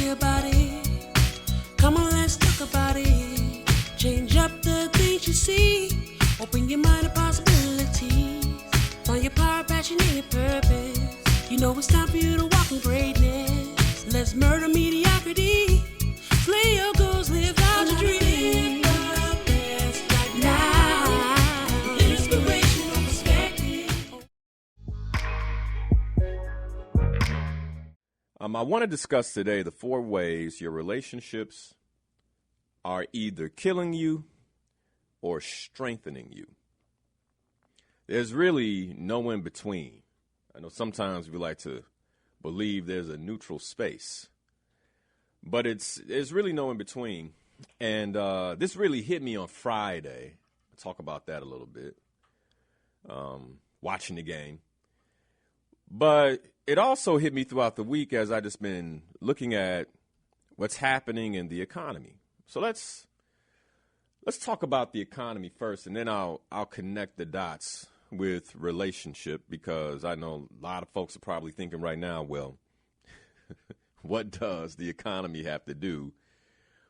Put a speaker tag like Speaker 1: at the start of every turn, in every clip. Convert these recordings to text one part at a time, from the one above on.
Speaker 1: me about it. Come on, let's talk about it. Change up the things you see. Open your mind to possibilities. Find your power, passion, and your purpose. You know it's time for you to walk in greatness. Let's murder mediocrity. Slay your goals, live out your dreams. Right now, inspirational perspective.
Speaker 2: I want to discuss today the 4 ways your relationships are either killing you or strengthening you. There's really no in between. I know sometimes we like to believe there's a neutral space, but it's really no in between. And this really hit me on Friday. I'll talk about that a little bit, watching the game. But it also hit me throughout the week as I just been looking at what's happening in the economy. So let's talk about the economy first, and then I'll connect the dots with relationship, because I know a lot of folks are probably thinking right now, well, what does the economy have to do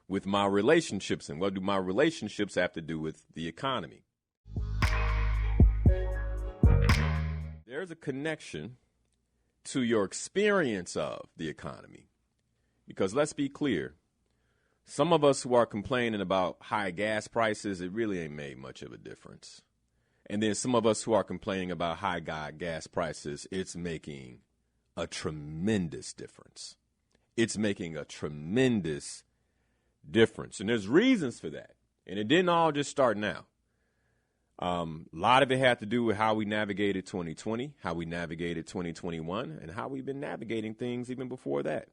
Speaker 2: with my relationships, and what do my relationships have to do with the economy? There's a connection to your experience of the economy, because let's be clear, some of us who are complaining about high gas prices, it really ain't made much of a difference. And then some of us who are complaining about high gas prices, it's making a tremendous difference. It's making a tremendous difference. And there's reasons for that. And it didn't all just start now. A lot of it had to do with how we navigated 2020, how we navigated 2021, and how we've been navigating things even before that.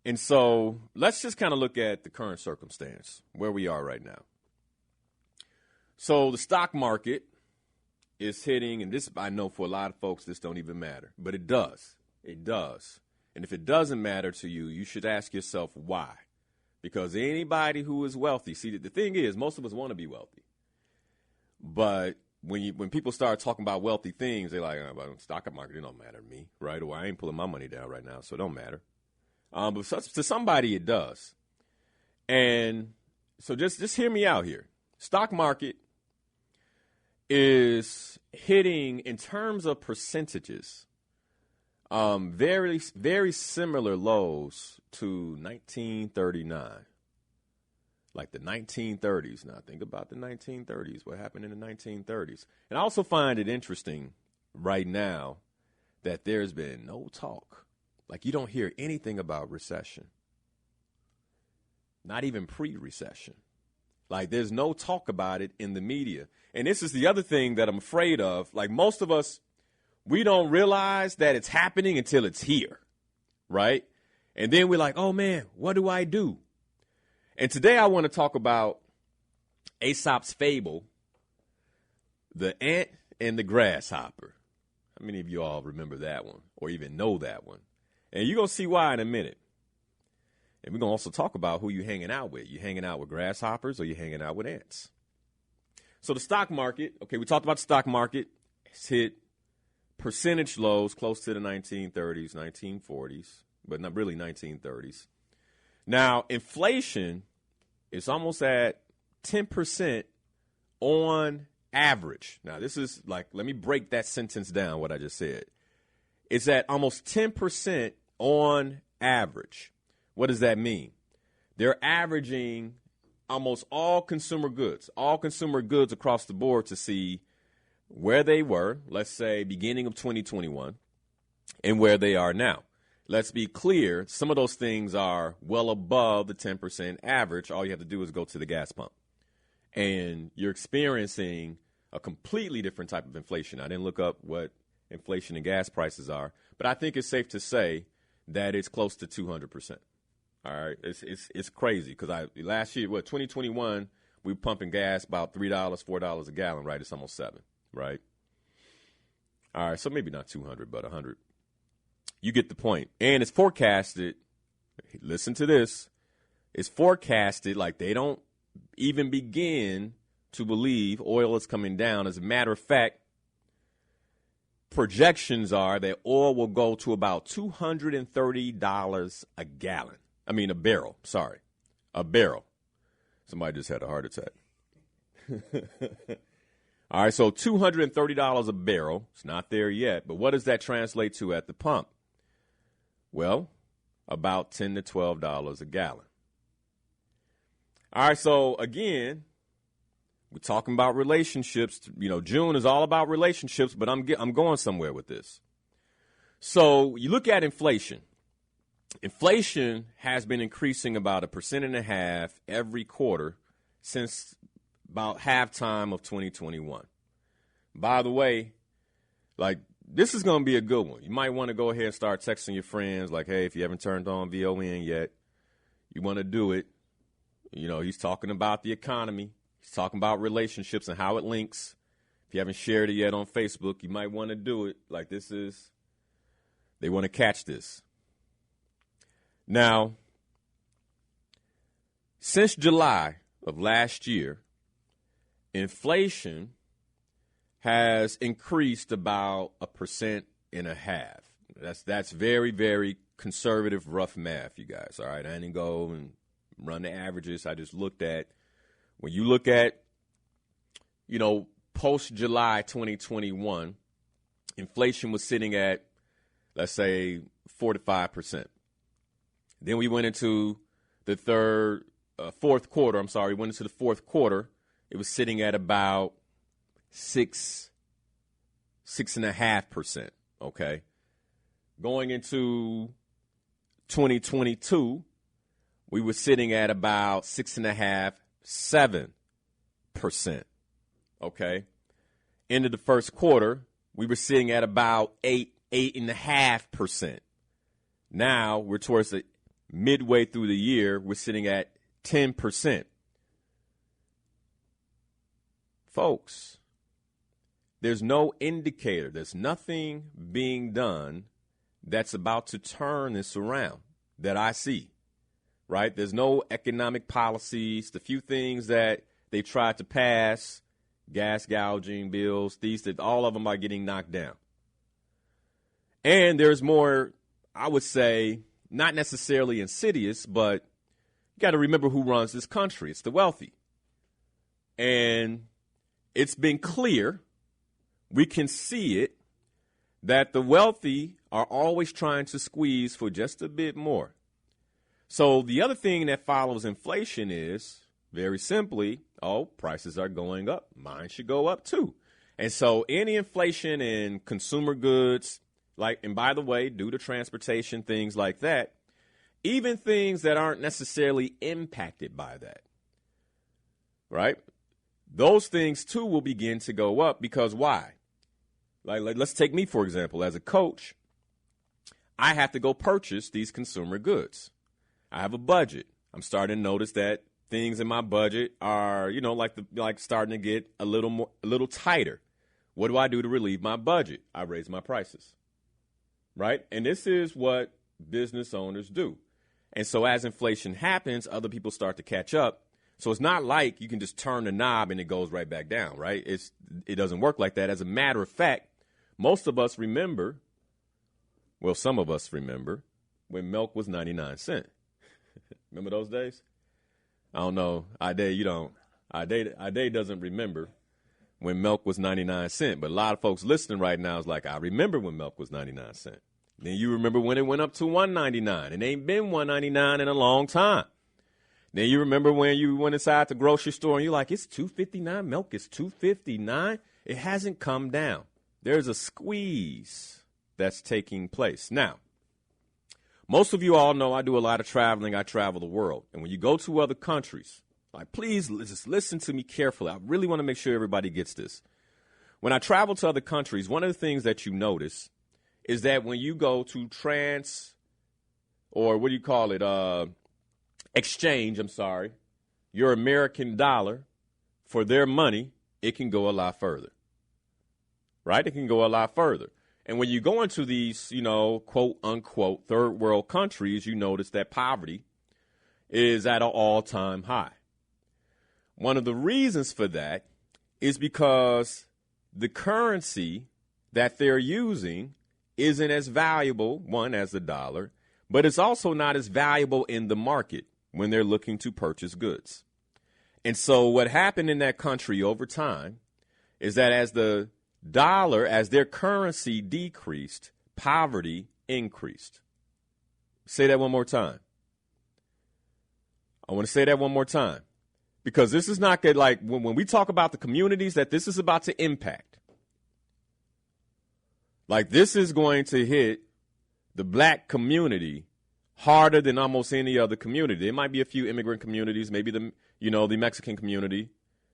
Speaker 2: And so let's just kind of look at the current circumstance, where we are right now. So the stock market is hitting, and this, I know for a lot of folks, this don't even matter, but it does. It does. And if it doesn't matter to you, you should ask yourself why. Because anybody who is wealthy, see, the thing is, most of us want to be wealthy. But when people start talking about wealthy things, they're like, oh, the stock market, it don't matter to me, right? Or I ain't pulling my money down right now, so it don't matter. But to somebody, it does. And so just hear me out here. Stock market is hitting, in terms of percentages, very, very similar lows to 1939. Like the 1930s. Now, think about the 1930s, what happened in the 1930s. And I also find it interesting right now that there's been no talk. Like, you don't hear anything about recession. Not even pre-recession. Like, there's no talk about it in the media. And this is the other thing that I'm afraid of. Like, most of us, we don't realize that it's happening until it's here, right? And then we're like, oh, man, what do I do? And today I want to talk about Aesop's fable, the ant and the grasshopper. How many of you all remember that one or even know that one? And you're going to see why in a minute. And we're going to also talk about who you're hanging out with. You hanging out with grasshoppers or you hanging out with ants? So the stock market, okay, we talked about the stock market. It's hit percentage lows close to the 1930s, 1940s, but not really 1930s. Now, inflation is almost at 10% on average. Now, this is like, let me break that sentence down, what I just said. It's at almost 10% on average. What does that mean? They're averaging almost all consumer goods across the board to see where they were, let's say, beginning of 2021, and where they are now. Let's be clear, some of those things are well above the 10% average. All you have to do is go to the gas pump. And you're experiencing a completely different type of inflation. I didn't look up what inflation and gas prices are, but I think it's safe to say that it's close to 200%. All right, it's crazy because last year, 2021, we were pumping gas about $3, $4 a gallon, right? It's almost $7, right? All right, so maybe not 200, but 100. You get the point. And it's forecasted, listen to this, it's forecasted like they don't even begin to believe oil is coming down. As a matter of fact, projections are that oil will go to about $230 a gallon. I mean, a barrel. Sorry. A barrel. Somebody just had a heart attack. All right, so $230 a barrel. It's not there yet, but what does that translate to at the pump? Well, about $10 to $12 a gallon. All right, so again, we're talking about relationships. You know, June is all about relationships, but I'm going somewhere with this. So you look at inflation. Inflation has been increasing about 1.5% every quarter since about halftime of 2021. By the way, like, this is going to be a good one. You might want to go ahead and start texting your friends like, hey, if you haven't turned on VON yet, you want to do it. You know, he's talking about the economy. He's talking about relationships and how it links. If you haven't shared it yet on Facebook, you might want to do it. Like, this is, they want to catch this. Now, since July of last year, inflation has increased about 1.5%. That's very, very conservative, rough math, you guys. All right, I didn't go and run the averages. I just looked at, when you look at, you know, post-July 2021, inflation was sitting at, let's say, 4 to 5%. Then we went into the fourth quarter. We went into the fourth quarter. It was sitting at about 6.5%. Okay. Going into 2022, we were sitting at about 6.5%, 7%. Okay. Into the first quarter, we were sitting at about 8.5%. Now we're towards the midway through the year, we're sitting at 10%. Folks, there's no indicator. There's nothing being done that's about to turn this around that I see, right? There's no economic policies. The few things that they tried to pass, gas gouging bills, all of them are getting knocked down. And there's more, I would say, not necessarily insidious, but you got to remember who runs this country. It's the wealthy. And it's been clear, we can see it, that the wealthy are always trying to squeeze for just a bit more. So the other thing that follows inflation is, very simply, prices are going up. Mine should go up too. And so any inflation in consumer goods, and by the way, due to transportation, things like that, even things that aren't necessarily impacted by that, right? Those things, too, will begin to go up because why? Like let's take me, for example. As a coach, I have to go purchase these consumer goods. I have a budget. I'm starting to notice that things in my budget are, starting to get a little tighter. What do I do to relieve my budget? I raise my prices. Right? And this is what business owners do. And so as inflation happens, other people start to catch up. So it's not like you can just turn the knob and it goes right back down, right? It doesn't work like that. As a matter of fact, most of us remember, some of us remember when milk was 99 cents. Remember those days? I don't know. Ade, you don't. Ade doesn't remember when milk was 99 cents. But a lot of folks listening right now is like, I remember when milk was 99 cents. Then you remember when it went up to $1.99. It ain't been $1.99 in a long time. Then you remember when you went inside the grocery store and you're like, it's $2.59. Milk is $2.59. It hasn't come down. There's a squeeze that's taking place. Now, most of you all know I do a lot of traveling. I travel the world. And when you go to other countries, please just listen to me carefully. I really want to make sure everybody gets this. When I travel to other countries, one of the things that you notice is that when you go to exchange, your American dollar for their money, it can go a lot further, right? It can go a lot further. And when you go into these, quote unquote, third world countries, you notice that poverty is at an all-time high. One of the reasons for that is because the currency that they're using isn't as valuable, one, as the dollar, but it's also not as valuable in the market when they're looking to purchase goods. And so what happened in that country over time is that as the dollar, as their currency decreased, poverty increased. Say that one more time. I want to say that one more time, because this is not good. Like when we talk about the communities that this is about to impact, like this is going to hit the black community harder than almost any other community. There might be a few immigrant communities, maybe the Mexican community.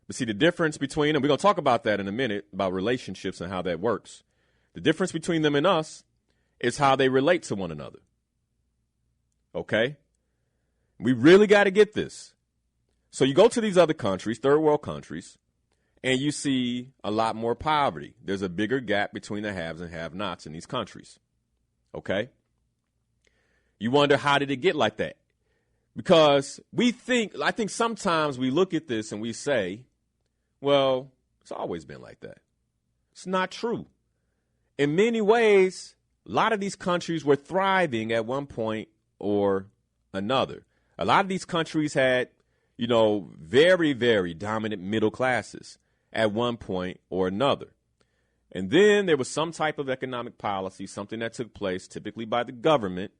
Speaker 2: But see, the difference between, and we're going to talk about that in a minute, about relationships and how that works. The difference between them and us is how they relate to one another. Okay? We really got to get this. So you go to these other countries, third world countries, and you see a lot more poverty. There's a bigger gap between the haves and have-nots in these countries. Okay? You wonder, how did it get like that? Because I think sometimes we look at this and we say, well, it's always been like that. It's not true. In many ways, a lot of these countries were thriving at one point or another. A lot of these countries had, very, very dominant middle classes at one point or another. And then there was some type of economic policy, something that took place typically by the government,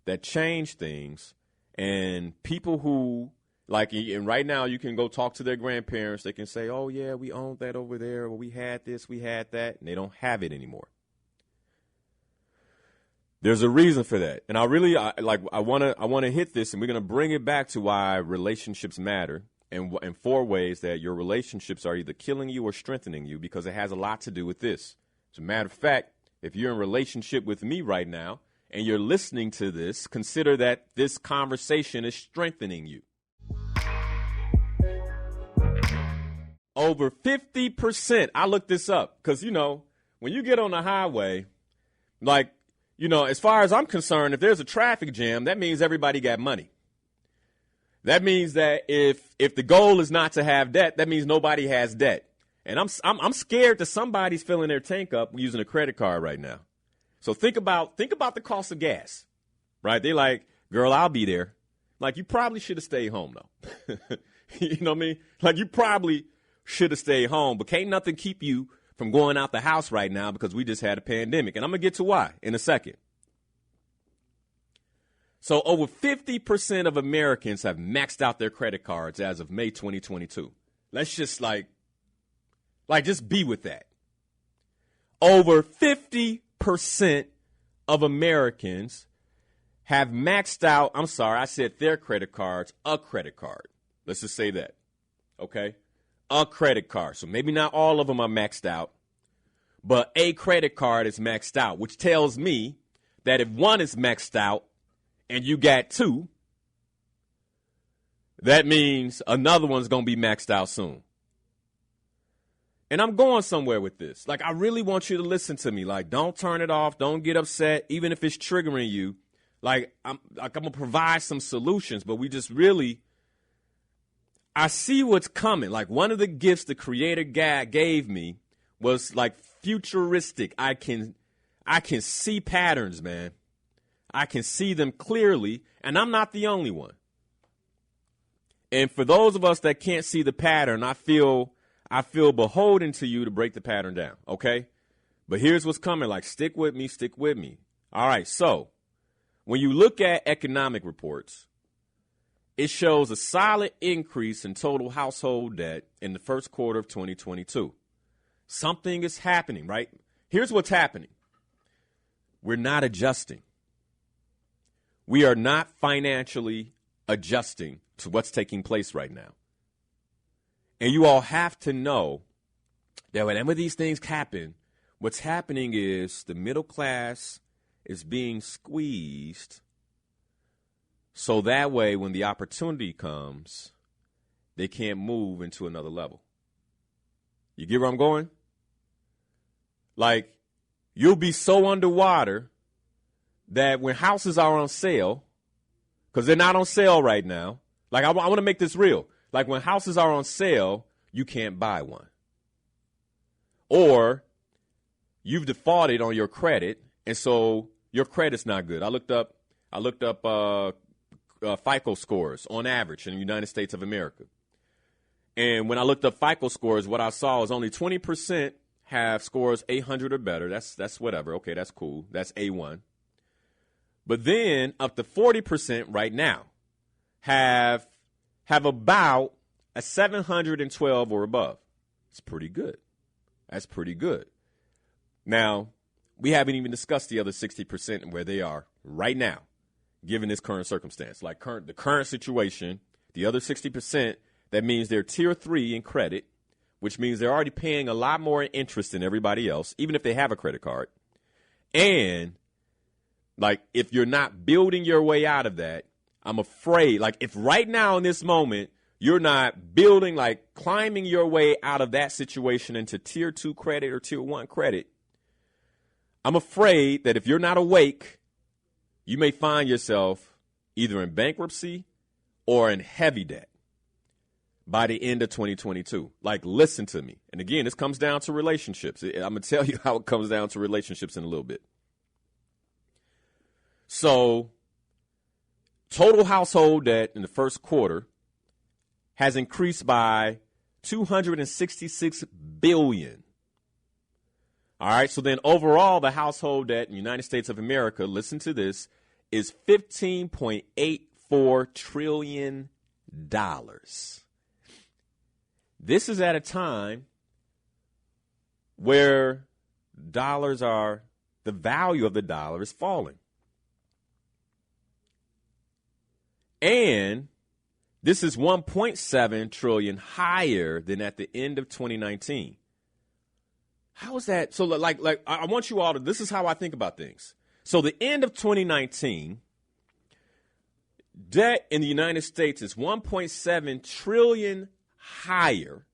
Speaker 2: that changed things. And people who, and right now you can go talk to their grandparents. They can say, oh, yeah, we owned that over there, or we had this, we had that, and they don't have it anymore. There's a reason for that. And I want to hit this, and we're going to bring it back to why relationships matter, and 4 ways that your relationships are either killing you or strengthening you, because it has a lot to do with this. As a matter of fact, if you're in a relationship with me right now and you're listening to this, consider that this conversation is strengthening you. Over 50%, I looked this up, because, when you get on the highway, as far as I'm concerned, if there's a traffic jam, that means everybody got money. That means that if the goal is not to have debt, that means nobody has debt. And I'm scared that somebody's filling their tank up using a credit card right now. So think about the cost of gas, right? They're like, girl, I'll be there. Like, you probably should have stayed home, though. You know what I mean? Like, you probably should have stayed home, but can't nothing keep you from going out the house right now, because we just had a pandemic. And I'm going to get to why in a second. So over 50% of Americans have maxed out their credit cards as of May 2022. Let's just just be with that. Over 50% of Americans have maxed out, their credit cards, a credit card. Let's just say that, okay? A credit card. So maybe not all of them are maxed out, but a credit card is maxed out, which tells me that if one is maxed out and you got 2, that means another one's going to be maxed out soon. And I'm going somewhere with this. I really want you to listen to me. Don't turn it off. Don't get upset, even if it's triggering you. I'm going to provide some solutions, but we just really, I see what's coming. One of the gifts the Creator God gave me was futuristic. I can see patterns, man. I can see them clearly, and I'm not the only one. And for those of us that can't see the pattern, I feel beholden to you to break the pattern down, okay? But here's what's coming. Stick with me, stick with me. All right, so when you look at economic reports, it shows a solid increase in total household debt in the first quarter of 2022. Something is happening, right? Here's what's happening. We're not adjusting. We are not financially adjusting to what's taking place right now. And you all have to know that whenever these things happen, what's happening is the middle class is being squeezed, so that way when the opportunity comes, they can't move into another level. You get where I'm going? You'll be so underwater that when houses are on sale, because they're not on sale right now, I want to make this real. When houses are on sale, you can't buy one. Or you've defaulted on your credit, and so your credit's not good. I looked up FICO scores on average in the United States of America. And when I looked up FICO scores, what I saw is only 20% have scores 800 or better. That's whatever. Okay, that's cool. That's A1. But then up to 40% right now have about a 712 or above. It's pretty good. That's pretty good. Now, we haven't even discussed the other 60% and where they are right now, given this current circumstance. Like the current situation, the other 60%, that means they're tier 3 in credit, which means they're already paying a lot more interest than everybody else, even if they have a credit card. And like, if you're not building your way out of that, I'm afraid, like, if right now in this moment, you're not building, like, climbing your way out of that situation into tier 2 credit or tier 1 credit, I'm afraid that if you're not awake, you may find yourself either in bankruptcy or in heavy debt by the end of 2022. Like, listen to me. And again, this comes down to relationships. I'm going to tell you how it comes down to relationships in a little bit. So, total household debt in the first quarter has increased by $266 billion. All right, so then overall, the household debt in the United States of America, listen to this, is $15.84 trillion. This is at a time where the value of the dollar is falling. And this is 1.7 trillion higher than at the end of 2019. How is that? So like I want you all to, this is how I think about things. So the end of 2019, debt in the United States is 1.7 trillion higher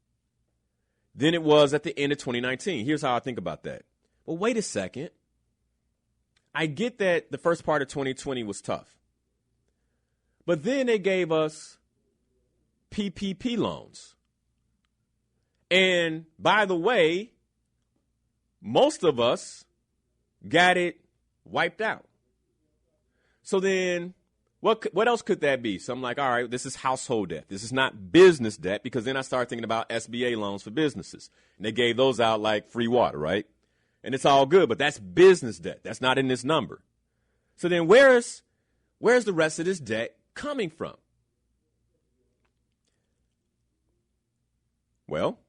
Speaker 2: than it was at the end of 2019. Here's how I think about that. Well, wait a second. I get that the first part of 2020 was tough. But then they gave us PPP loans. And by the way, most of us got it wiped out. So then what else could that be? So I'm like, all right, this is household debt. This is not business debt, because then I started thinking about SBA loans for businesses. And they gave those out like free water, right? And it's all good, but that's business debt. That's not in this number. So then where's the rest of this debt coming from? Well,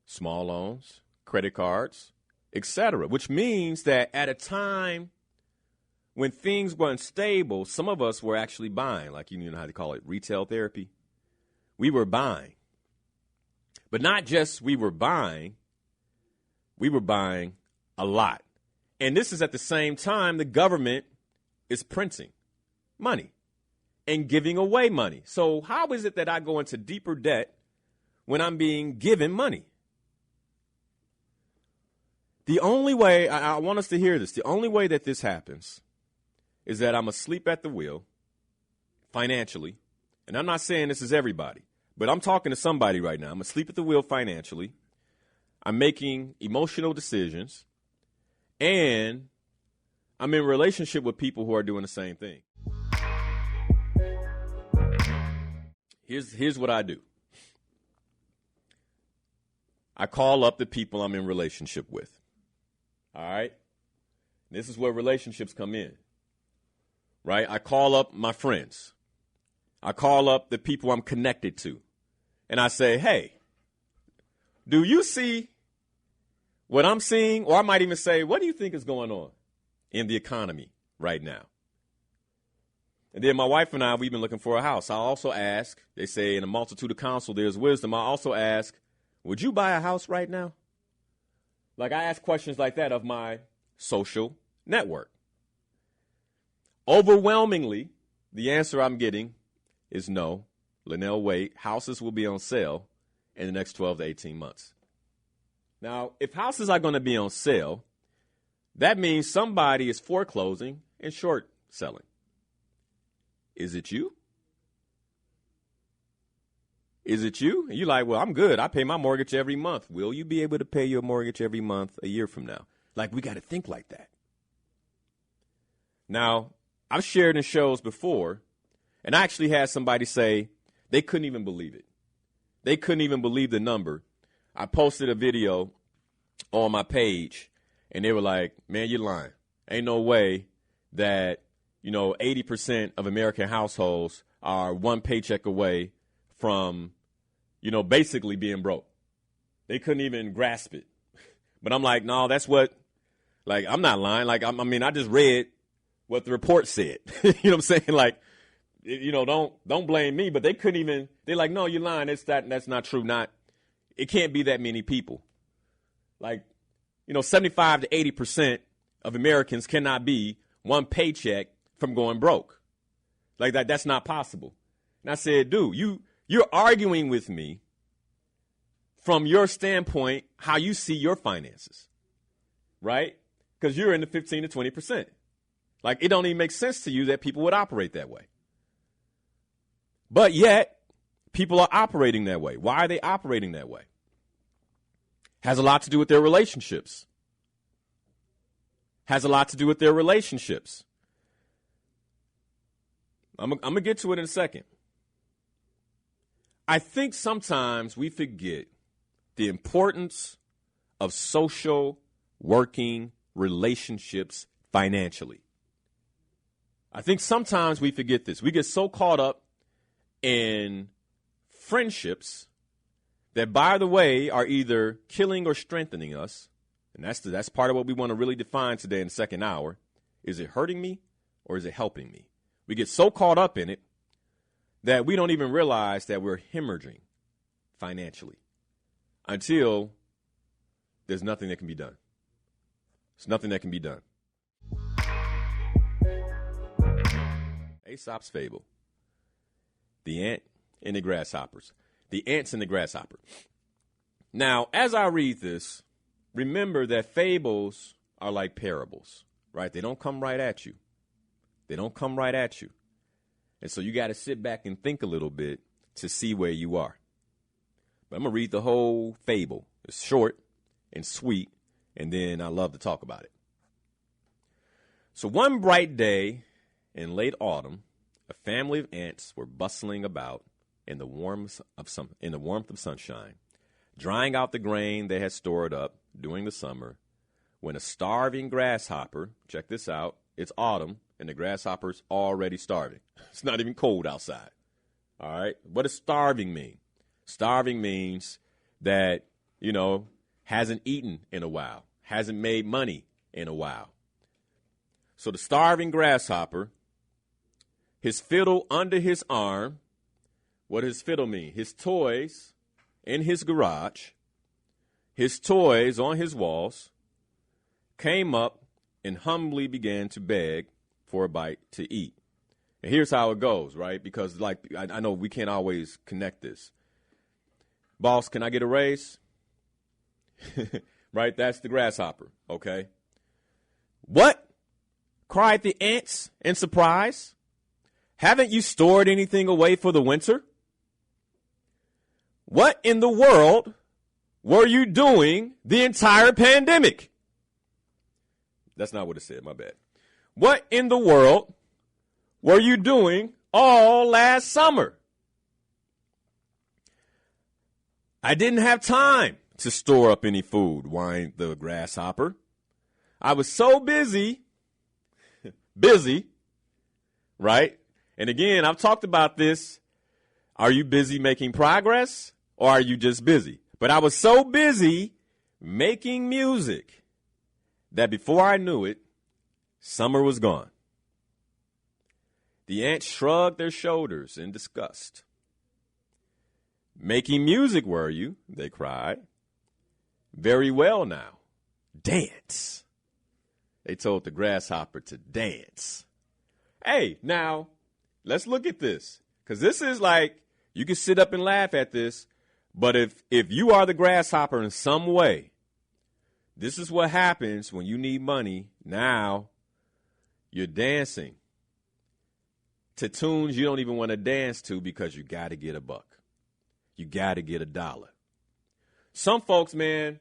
Speaker 2: small loans, credit cards, etc., which means that at a time when things were unstable, some of us were actually buying, like, you know how they call it, retail therapy. We were buying. But not just we were buying a lot. And this is at the same time the government is printing money and giving away money. So how is it that I go into deeper debt when I'm being given money? The only way, I want us to hear this, the only way that this happens is that I'm asleep at the wheel financially. And I'm not saying this is everybody, but I'm talking to somebody right now. I'm asleep at the wheel financially. I'm making emotional decisions. And I'm in a relationship with people who are doing the same thing. Here's what I do. I call up the people I'm in relationship with. All right? This is where relationships come in. Right? I call up my friends. I call up the people I'm connected to. And I say, hey, do you see what I'm seeing? Or I might even say, what do you think is going on in the economy right now? And then my wife and I, we've been looking for a house. I also ask, they say in a multitude of counsel, there's wisdom. I also ask, would you buy a house right now? Like, I ask questions like that of my social network. Overwhelmingly, the answer I'm getting is no. Linnell, wait, houses will be on sale in the next 12 to 18 months. Now, if houses are going to be on sale, that means somebody is foreclosing and short selling. Is it you? Is it you? And you're like, well, I'm good. I pay my mortgage every month. Will you be able to pay your mortgage every month a year from now? Like, we got to think like that. Now, I've shared in shows before, and I actually had somebody say they couldn't even believe it. They couldn't even believe the number. I posted a video on my page, and they were like, man, you're lying. Ain't no way that, 80% of American households are one paycheck away from, basically being broke. They couldn't even grasp it. But I'm like, no, that's what, like, I'm not lying. Like, I just read what the report said. You know what I'm saying? Like, don't blame me, but they couldn't even, they're like, no, you're lying. That's not true. It can't be that many people. Like, 75 to 80% of Americans cannot be one paycheck from going broke. Like that's not possible. And I said, dude, you're arguing with me from your standpoint, how you see your finances, right? Because you're in the 15 to 20%. Like, it don't even make sense to you that people would operate that way. But yet, people are operating that way. Why are they operating that way? Has a lot to do with their relationships. I'm going to get to it in a second. I think sometimes we forget the importance of social working relationships financially. I think sometimes we forget this. We get so caught up in friendships that, by the way, are either killing or strengthening us. And that's part of what we want to really define today in the second hour. Is it hurting me or is it helping me? We get so caught up in it that we don't even realize that we're hemorrhaging financially until there's nothing that can be done. There's nothing that can be done. Aesop's fable. The ant and the grasshoppers. The ants and the grasshopper. Now, as I read this, remember that fables are like parables, right? They don't come right at you. And so you got to sit back and think a little bit to see where you are. But I'm going to read the whole fable. It's short and sweet, and then I love to talk about it. So one bright day in late autumn, a family of ants were bustling about in the warmth of sunshine, drying out the grain they had stored up during the summer, when a starving grasshopper, check this out, it's autumn, and the grasshopper's already starving. It's not even cold outside. All right? What does starving mean? Starving means that, hasn't eaten in a while, hasn't made money in a while. So the starving grasshopper, his fiddle under his arm, what does fiddle mean? His toys in his garage, his toys on his walls, came up and humbly began to beg for a bite to eat. And here's how it goes, right? Because, I know we can't always connect this. Boss, can I get a raise? Right? That's the grasshopper, okay? What? Cried the ants in surprise. Haven't you stored anything away for the winter? What in the world were you doing the entire pandemic? That's not what it said, my bad. What in the world were you doing all last summer? I didn't have time to store up any food, whined the grasshopper. I was so busy, right? And again, I've talked about this. Are you busy making progress or are you just busy? But I was so busy making music that before I knew it, summer was gone. The ants shrugged their shoulders in disgust. Making music, were you? They cried. Very well now. Dance. They told the grasshopper to dance. Hey, now, let's look at this. Because this is like, you can sit up and laugh at this, but if you are the grasshopper in some way, this is what happens when you need money. Now, you're dancing to tunes you don't even want to dance to because you got to get a buck. You got to get $1. Some folks, man,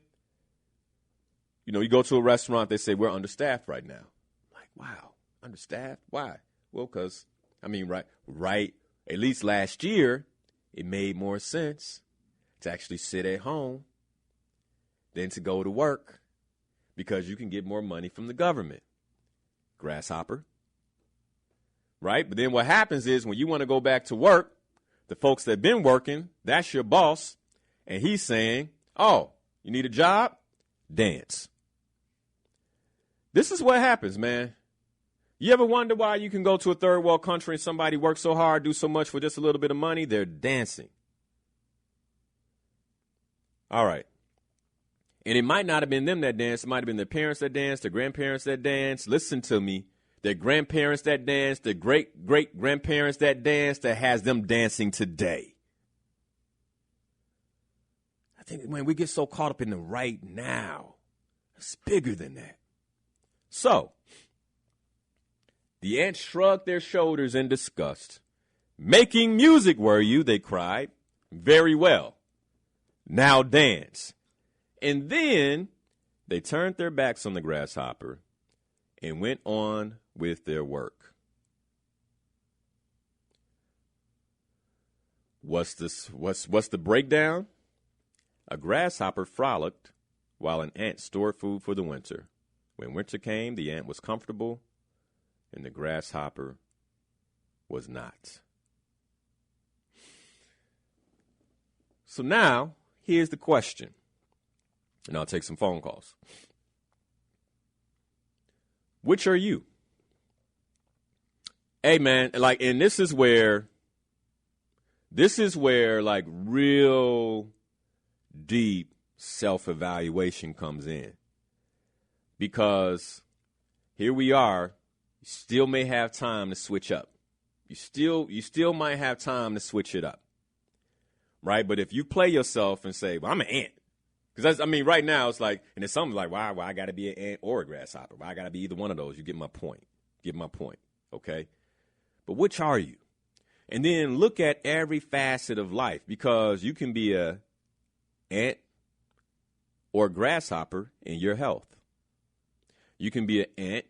Speaker 2: you know, you go to a restaurant, they say, we're understaffed right now. Like, wow, understaffed? Why? Well, because, I mean, right, at least last year, it made more sense to actually sit at home than to go to work because you can get more money from the government. Grasshopper. Right? But then what happens is when you want to go back to work, the folks that have been working, that's your boss, and he's saying, oh, you need a job? Dance. This is what happens, man. You ever wonder why you can go to a third world country and somebody works so hard, do so much for just a little bit of money? They're dancing. All right. And it might not have been them that danced. It might have been their parents that danced, their grandparents that danced. Listen to me. Their grandparents that danced, their great-great-grandparents that danced, that has them dancing today. I think when we get so caught up in the right now, it's bigger than that. So, the ants shrugged their shoulders in disgust. Making music, were you? They cried. Very well. Now dance. And then they turned their backs on the grasshopper and went on with their work. What's the breakdown? A grasshopper frolicked while an ant stored food for the winter. When winter came, the ant was comfortable and the grasshopper was not. So now, here's the question, and I'll take some phone calls. Which are you? Hey, man, like, and this is where like real deep self-evaluation comes in. Because here we are, you still may have time to switch up. You still might have time to switch it up. Right? But if you play yourself and say, well, I'm an ant. Because, right now it's like, and it's something like, why I got to be an ant or a grasshopper? Why I got to be either one of those? You get my point. Okay? But which are you? And then look at every facet of life, because you can be a ant or a grasshopper in your health. You can be an ant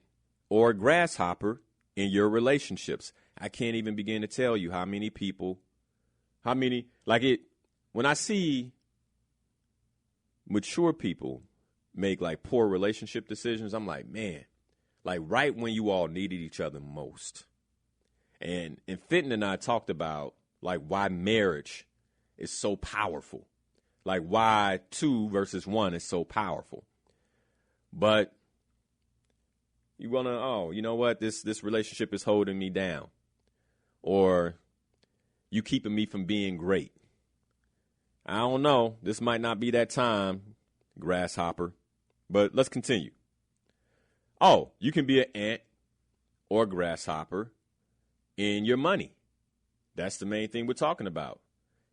Speaker 2: or a grasshopper in your relationships. I can't even begin to tell you when I see mature people make like poor relationship decisions, I'm like, man, like right when you all needed each other most. And Fenton and I talked about like why marriage is so powerful, like why 2 versus 1 is so powerful. But you want to, you know what, this relationship is holding me down, or you keeping me from being great. I don't know. This might not be that time, grasshopper, but let's continue. Oh, you can be an ant or a grasshopper in your money. That's the main thing we're talking about.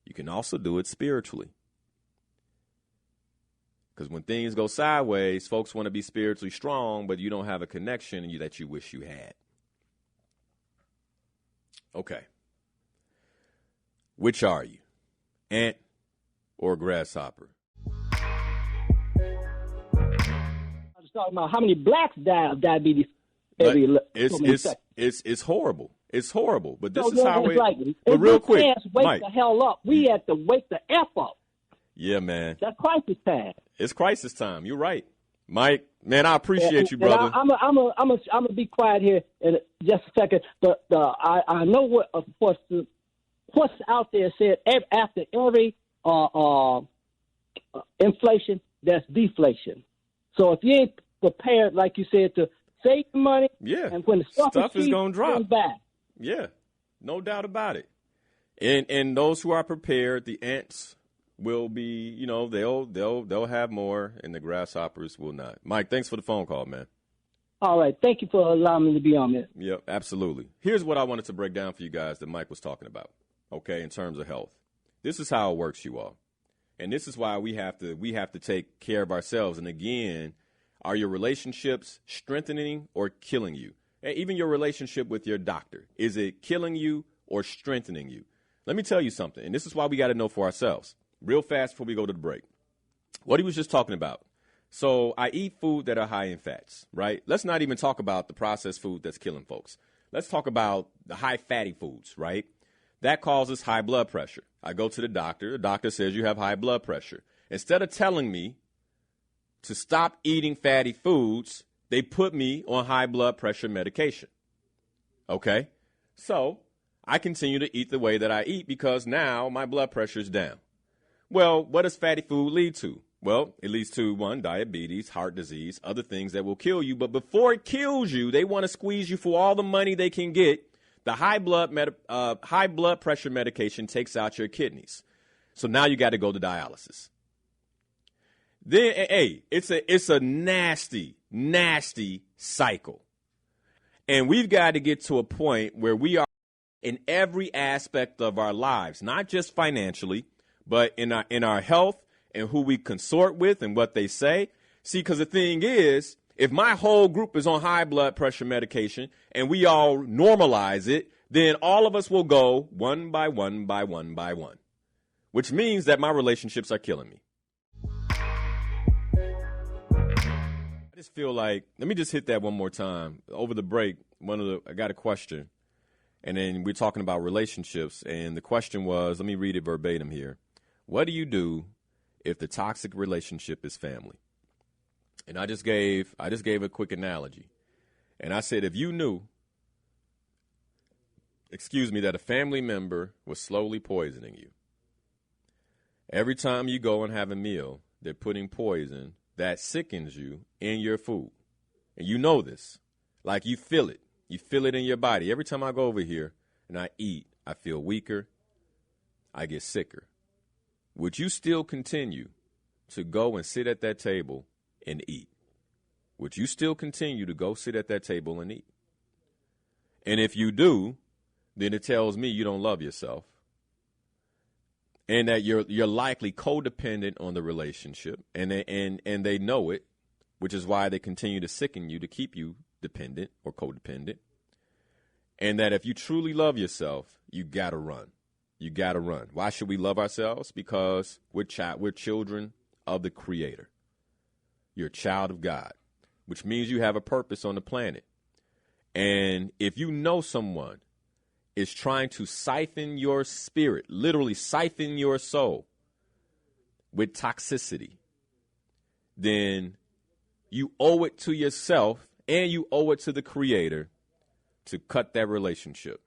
Speaker 2: You can also do it spiritually. Because when things go sideways, folks want to be spiritually strong, but you don't have a connection that you wish you had. Okay. Which are you? Ant or grasshopper?
Speaker 3: I was talking about how many blacks die of diabetes every
Speaker 2: It's horrible. It's horrible. But this is how
Speaker 3: it's like,
Speaker 2: but real quick,
Speaker 3: wake
Speaker 2: Mike.
Speaker 3: the hell up. We have to wake the F up.
Speaker 2: Yeah, man.
Speaker 3: That's crisis time.
Speaker 2: It's crisis time. You're right. Mike, man, I appreciate you, brother.
Speaker 3: I'm gonna be quiet here in just a second. But I know what, of course, what's out there said after every inflation, there's deflation. So if you ain't prepared, like you said, to save money, and when the stuff is going to drop, back.
Speaker 2: Yeah, no doubt about it. And those who are prepared, the ants will be, they'll have more, and the grasshoppers will not. Mike, thanks for the phone call, man.
Speaker 3: All right, thank you for allowing me to be on this.
Speaker 2: Yep, absolutely. Here's what I wanted to break down for you guys that Mike was talking about. Okay, in terms of health, this is how it works, you all, and this is why we have to take care of ourselves. And again, are your relationships strengthening or killing you? And even your relationship with your doctor, is it killing you or strengthening you? let me tell you something, and this is why we got to know for ourselves. Real fast before we go to the break. What he was just talking about. So I eat food that are high in fats, right? Let's not even talk about the processed food that's killing folks. Let's talk about the high fatty foods, right? That causes high blood pressure. I go to the doctor. The doctor says you have high blood pressure. Instead of telling me to stop eating fatty foods, they put me on high blood pressure medication. Okay? So I continue to eat the way that I eat because now my blood pressure is down. Well, what does fatty food lead to? Well, it leads to, one, diabetes, heart disease, other things that will kill you. But before it kills you, they want to squeeze you for all the money they can get. The high blood pressure medication takes out your kidneys. So now you got to go to dialysis. Then, hey, it's a nasty, nasty cycle. And we've got to get to a point where we are in every aspect of our lives, not just financially, but in our health and who we consort with and what they say. See, because the thing is, if my whole group is on high blood pressure medication and we all normalize it, then all of us will go one by one by one by one, which means that my relationships are killing me. I just feel like, let me just hit that one more time. Over the break, I got a question, and then we're talking about relationships, and the question was, let me read it verbatim here. What do you do if the toxic relationship is family? And I just gave a quick analogy. And I said, if you knew, that a family member was slowly poisoning you. Every time you go and have a meal, they're putting poison that sickens you in your food. And you know this. Like you feel it. You feel it in your body. Every time I go over here and I eat, I feel weaker. I get sicker. Would you still continue to go and sit at that table and eat? Would you still continue to go sit at that table and eat? And if you do, then it tells me you don't love yourself and that you're likely codependent on the relationship, and they know it, which is why they continue to sicken you to keep you dependent or codependent, and that if you truly love yourself, you got to run. You got to run. Why should we love ourselves? Because we're children of the Creator. You're a child of God, which means you have a purpose on the planet. And if you know someone is trying to siphon your spirit, literally siphon your soul with toxicity, then you owe it to yourself and you owe it to the Creator to cut that relationship.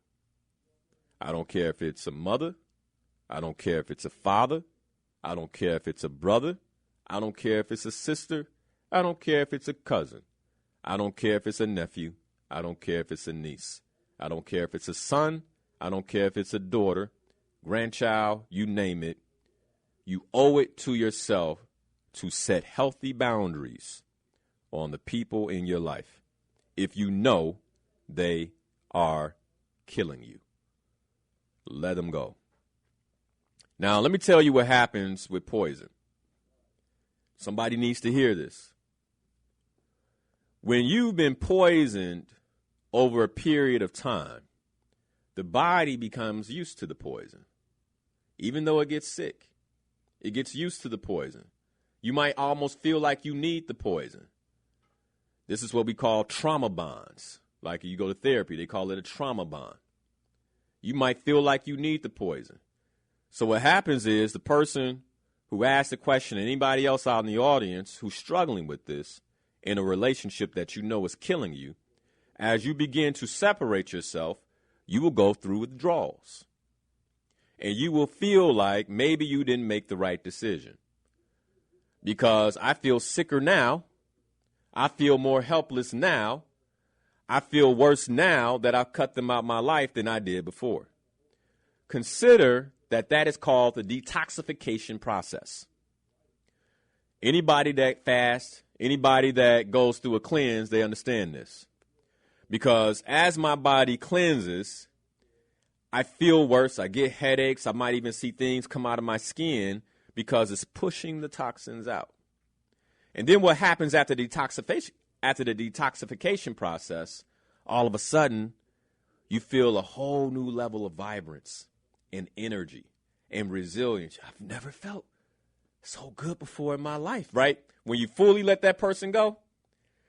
Speaker 2: I don't care if it's a mother. I don't care if it's a father. I don't care if it's a brother. I don't care if it's a sister. I don't care if it's a cousin. I don't care if it's a nephew. I don't care if it's a niece. I don't care if it's a son. I don't care if it's a daughter, grandchild, you name it. You owe it to yourself to set healthy boundaries on the people in your life if you know they are killing you. Let them go. Now, let me tell you what happens with poison. Somebody needs to hear this. When you've been poisoned over a period of time, the body becomes used to the poison. Even though it gets sick, it gets used to the poison. You might almost feel like you need the poison. This is what we call trauma bonds. Like you go to therapy, they call it a trauma bond. You might feel like you need the poison. So what happens is the person who asked the question, and anybody else out in the audience who's struggling with this in a relationship that you know is killing you, as you begin to separate yourself, you will go through withdrawals. And you will feel like maybe you didn't make the right decision. Because I feel sicker now. I feel more helpless now. I feel worse now that I've cut them out of my life than I did before. Consider that is called the detoxification process. Anybody that fasts, anybody that goes through a cleanse, they understand this. Because as my body cleanses, I feel worse. I get headaches. I might even see things come out of my skin because it's pushing the toxins out. And then what happens after the detoxification process, all of a sudden, you feel a whole new level of vibrance and energy and resilience. I've never felt so good before in my life, right? When you fully let that person go,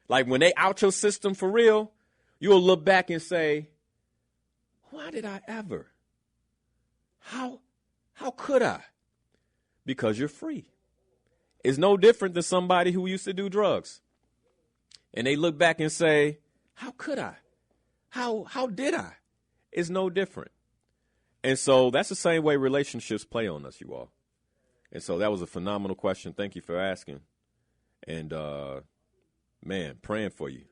Speaker 2: like when they out your system for real, you'll look back and say, why did I ever? How could I? Because you're free. It's no different than somebody who used to do drugs. And they look back and say, how could I? How did I? It's no different. And so that's the same way relationships play on us, you all. And so that was a phenomenal question. Thank you for asking. And, man, praying for you.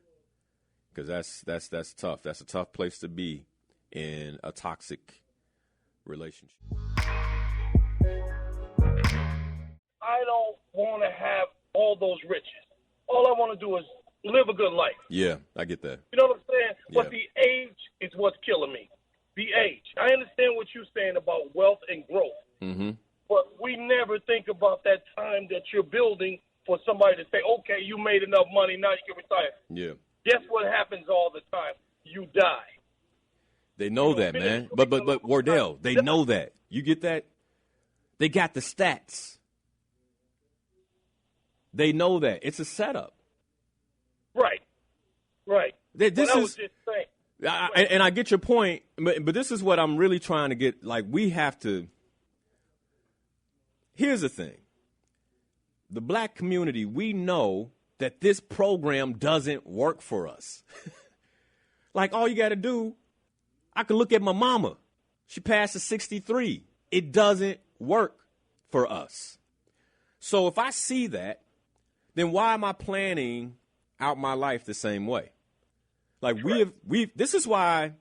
Speaker 2: Because that's tough. That's a tough place to be in a toxic relationship.
Speaker 4: I don't want to have all those riches. All I want to do is live a good life.
Speaker 2: Yeah, I get that.
Speaker 4: You know what I'm saying?
Speaker 2: Yeah.
Speaker 4: But the age is what's killing me. The age. I understand what you're saying about wealth and growth.
Speaker 2: Mm-hmm.
Speaker 4: But we never think about that time that you're building for somebody to say, okay, you made enough money, now you can retire.
Speaker 2: Yeah.
Speaker 4: Guess what happens all the time? You die.
Speaker 2: They know that, man. But Wardell, they know that. You get that? They got the stats. They know that. It's a setup.
Speaker 4: Right.
Speaker 2: This
Speaker 4: I
Speaker 2: is,
Speaker 4: was just saying.
Speaker 2: and I get your point, but this is what I'm really trying to get. Like, we have to. Here's the thing. The black community, we know that this program doesn't work for us. Like, all you got to do, I can look at my mama. She passed at 63. It doesn't work for us. So if I see that, then why am I planning out my life the same way? Like, this is why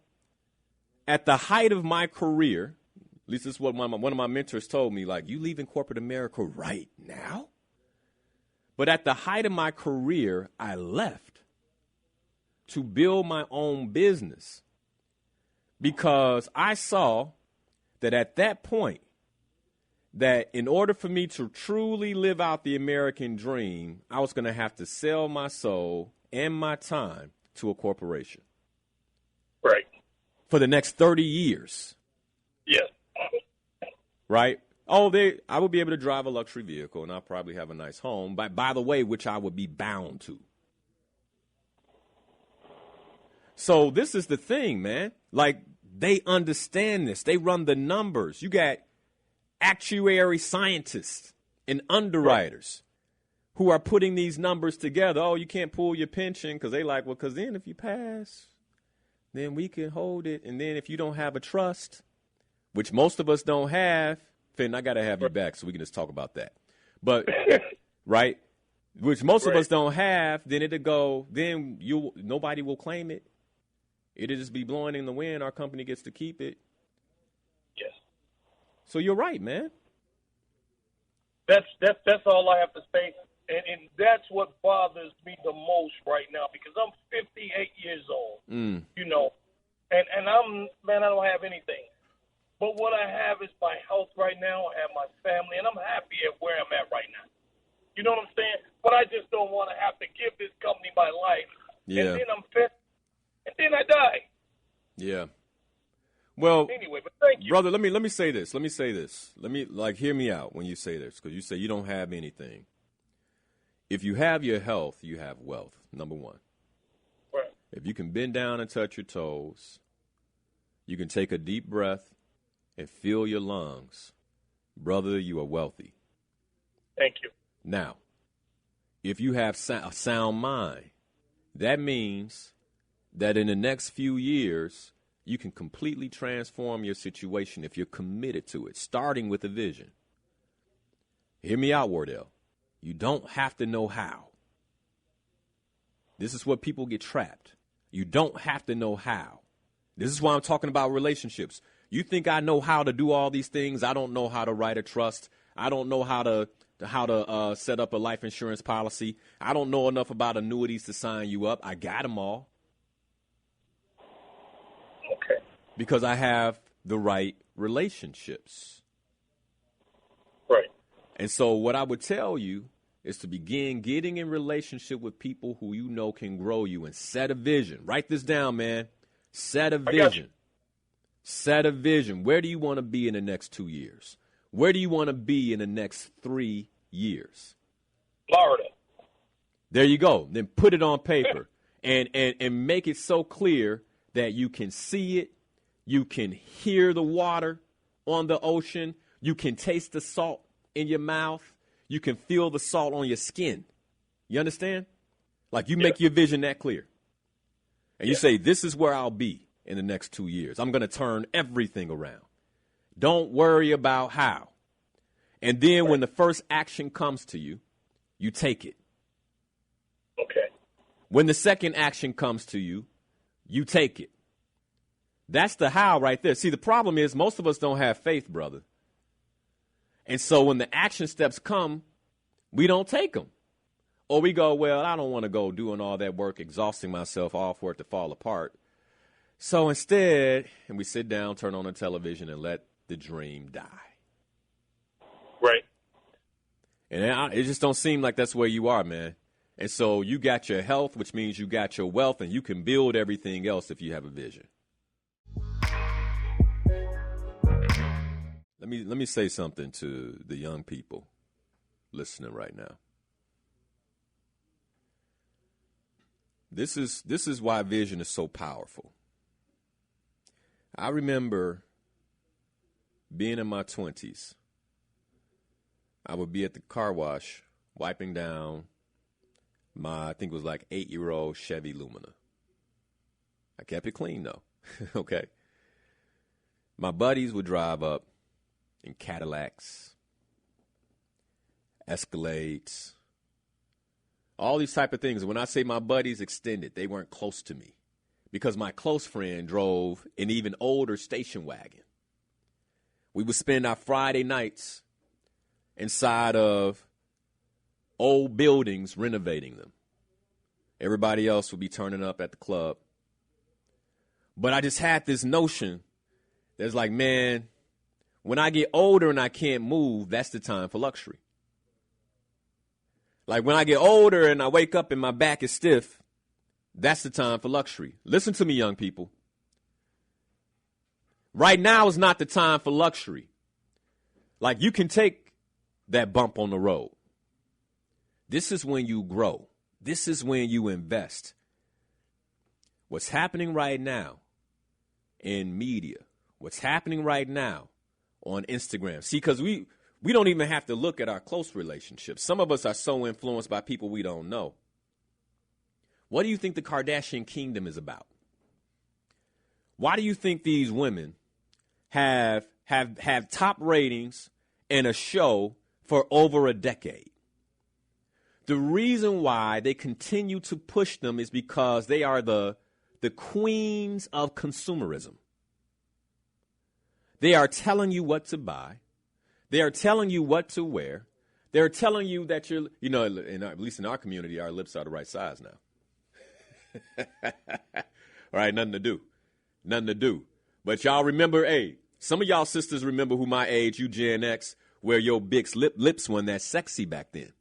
Speaker 2: at the height of my career, at least this is what one of my mentors told me, like, you leaving corporate America right now? But at the height of my career, I left to build my own business because I saw that at that point, that in order for me to truly live out the American dream, I was going to have to sell my soul and my time to a corporation.
Speaker 4: Right.
Speaker 2: For the next 30 years.
Speaker 4: Yes.
Speaker 2: Right? I would be able to drive a luxury vehicle, and I'll probably have a nice home, by the way, which I would be bound to. So this is the thing, man. Like, they understand this. They run the numbers. You got actuary scientists and underwriters who are putting these numbers together. Oh, you can't pull your pension because they like, well, because then if you pass, then we can hold it. And then if you don't have a trust, which most of us don't have, Finn, I got to have you back so we can just talk about that. But, right, which most of us don't have, then it'll go, then nobody will claim it. It'll just be blowing in the wind. Our company gets to keep it.
Speaker 4: Yes.
Speaker 2: So you're right, man.
Speaker 4: That's all I have to say. And that's what bothers me the most right now because I'm 58 years old, you know, and I don't have anything. But what I have is my health right now. I have my family, and I'm happy at where I'm at right now. You know what I'm saying? But I just don't want to have to give this company my life.
Speaker 2: Yeah.
Speaker 4: And then I'm fit, and then I die.
Speaker 2: Yeah. Well,
Speaker 4: anyway, but thank you.
Speaker 2: Brother, let me say this. Let me, hear me out when you say this, because you say you don't have anything. If you have your health, you have wealth, number one.
Speaker 4: Right.
Speaker 2: If you can bend down and touch your toes, you can take a deep breath and fill your lungs, brother, you are wealthy.
Speaker 4: Thank you.
Speaker 2: Now, if you have a sound mind, that means that in the next few years, you can completely transform your situation if you're committed to it, starting with a vision. Hear me out, Wardell. You don't have to know how. This is where people get trapped. You don't have to know how. This is why I'm talking about relationships. You think I know how to do all these things? I don't know how to write a trust. I don't know how to set up a life insurance policy. I don't know enough about annuities to sign you up. I got them all.
Speaker 4: Okay.
Speaker 2: Because I have the right relationships.
Speaker 4: Right.
Speaker 2: And so what I would tell you is to begin getting in relationship with people who you know can grow you and set a vision. Write this down, man. Set a vision. Set a vision. Where do you want to be in the next 2 years? Where do you want to be in the next 3 years?
Speaker 4: Florida.
Speaker 2: There you go. Then put it on paper and make it so clear that you can see it. You can hear the water on the ocean. You can taste the salt in your mouth. You can feel the salt on your skin. You understand? Like you make your vision that clear. And you say, this is where I'll be in the next 2 years. I'm going to turn everything around. Don't worry about how. And then when the first action comes to you, you take it.
Speaker 4: Okay.
Speaker 2: When the second action comes to you, you take it. That's the how right there. See, the problem is most of us don't have faith, brother. And so when the action steps come, we don't take them. Or we go, well, I don't want to go doing all that work, exhausting myself, all for it to fall apart. So instead, and we sit down, turn on the television, and let the dream die.
Speaker 4: Right.
Speaker 2: And it just don't seem like that's where you are, man. And so you got your health, which means you got your wealth, and you can build everything else if you have a vision. Let me say something to the young people listening right now. This is why vision is so powerful. I remember being in my 20s. I would be at the car wash wiping down my, I think it was like 8-year-old Chevy Lumina. I kept it clean though. Okay. My buddies would drive up in Cadillacs, Escalades, all these type of things. When I say my buddies extended, they weren't close to me because my close friend drove an even older station wagon. We would spend our Friday nights inside of old buildings, renovating them. Everybody else would be turning up at the club. But I just had this notion that's like, man, when I get older and I can't move, that's the time for luxury. Like when I get older and I wake up and my back is stiff, that's the time for luxury. Listen to me, young people. Right now is not the time for luxury. Like you can take that bump on the road. This is when you grow. This is when you invest. What's happening right now in media, what's happening right now on Instagram. See, because we don't even have to look at our close relationships. Some of us are so influenced by people we don't know. What do you think the Kardashian kingdom is about? Why do you think these women have top ratings in a show for over a decade? The reason why they continue to push them is because they are the queens of consumerism. They are telling you what to buy. They are telling you what to wear. They're telling you that you're, at least in our community, our lips are the right size now. All right, nothing to do. Nothing to do. But y'all remember, hey, some of y'all sisters remember who my age, you Gen X, where your big lips weren't that sexy back then.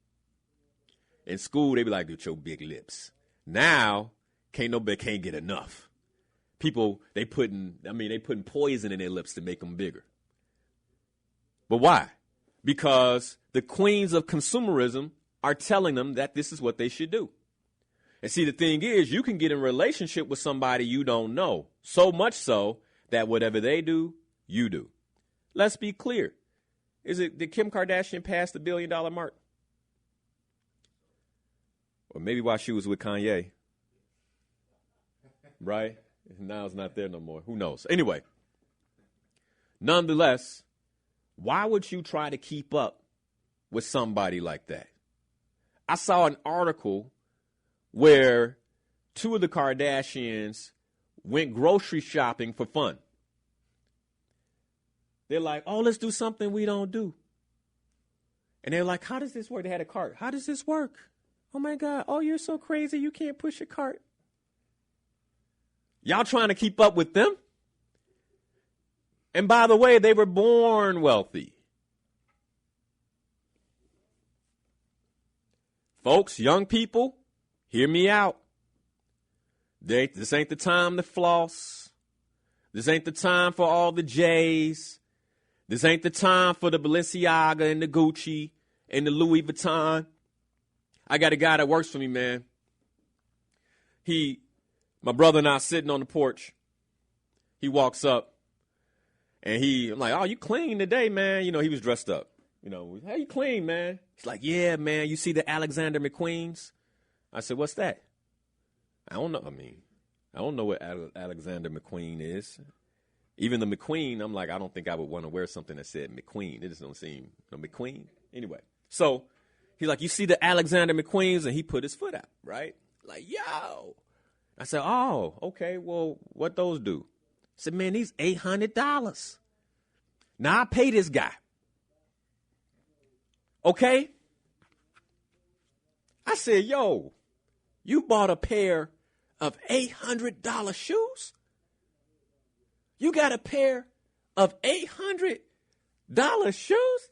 Speaker 2: In school, they be like, with your big lips. Now, nobody can't get enough. People, they putting poison in their lips to make them bigger. But why? Because the queens of consumerism are telling them that this is what they should do. And see, the thing is, you can get in a relationship with somebody you don't know. So much so that whatever they do, you do. Let's be clear. Did Kim Kardashian pass the $1 billion mark? Or maybe while she was with Kanye. Right? Now it's not there no more. Who knows? Anyway, nonetheless, why would you try to keep up with somebody like that? I saw an article where two of the Kardashians went grocery shopping for fun. They're like, oh, let's do something we don't do. And they're like, how does this work? They had a cart. How does this work? Oh, my God. Oh, you're so crazy. You can't push a cart. Y'all trying to keep up with them? And by the way, they were born wealthy. Folks, young people, hear me out. This ain't the time to floss. This ain't the time for all the J's. This ain't the time for the Balenciaga and the Gucci and the Louis Vuitton. I got a guy that works for me, man. My brother and I sitting on the porch. He walks up and I'm like, oh, you clean today, man. You know, he was dressed up. You know, hey, you clean, man. He's like, yeah, man. You see the Alexander McQueens? I said, what's that? I don't know. I don't know what Alexander McQueen is. Even the McQueen, I'm like, I don't think I would want to wear something that said McQueen. It just don't seem, McQueen. Anyway, so he's like, you see the Alexander McQueens? And he put his foot out, right? Like, yo. I said, oh, okay, well, what those do? I said, man, these $800. Now, I pay this guy. Okay? I said, yo, you bought a pair of $800 shoes? You got a pair of $800 shoes?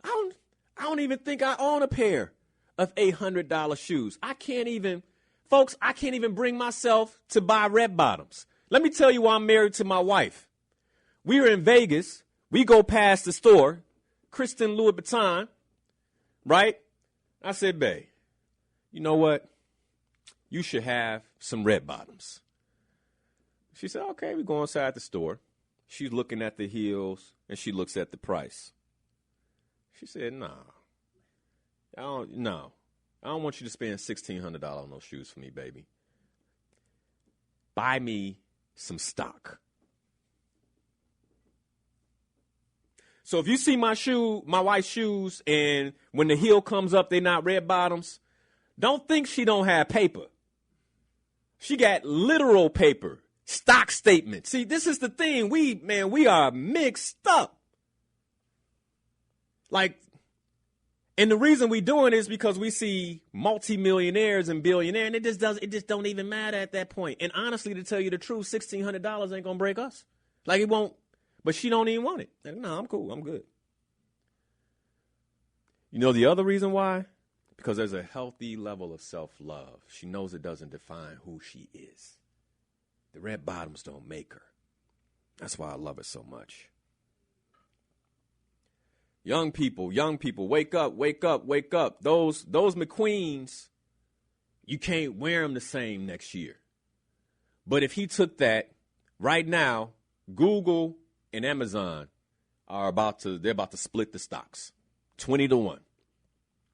Speaker 2: I don't even think I own a pair of $800 shoes. I can't even bring myself to buy red bottoms. Let me tell you why I'm married to my wife. We were in Vegas. We go past the store, Kristen Louis Vuitton, right? I said, babe, you know what? You should have some red bottoms. She said, okay, we go inside the store. She's looking at the heels, and she looks at the price. She said, I don't want you to spend $1,600 on those shoes for me, baby. Buy me some stock. So if you see my wife's shoes, and when the heel comes up, they're not red bottoms, don't think she don't have paper. She got literal paper, stock statement. See, this is the thing. We are mixed up. Like, and the reason we doing it is because we see multimillionaires and billionaires, and it just don't even matter at that point. And honestly, to tell you the truth, $1,600 ain't gonna break us. Like, it won't. But she don't even want it. Like, no, I'm cool. I'm good. You know the other reason why? Because there's a healthy level of self-love. She knows it doesn't define who she is. The red bottoms don't make her. That's why I love it so much. Young people, wake up, wake up, wake up. Those McQueens, you can't wear them the same next year. But if he took that right now, Google and Amazon are about to split the stocks, 20-1.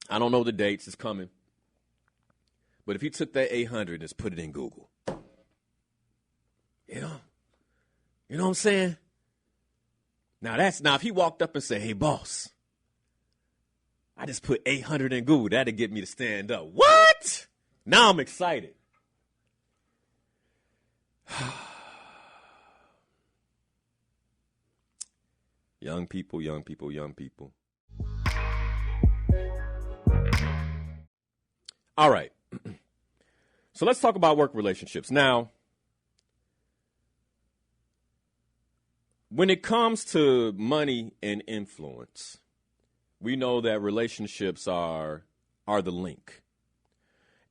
Speaker 2: I don't know the dates. It's coming. But if he took that 800 and just put it in Google, you know what I'm saying? Now if he walked up and said, hey, boss, I just put 800 in Google, that'd get me to stand up. What? Now I'm excited. Young people. All right. So let's talk about work relationships. Now, when it comes to money and influence, we know that relationships are the link.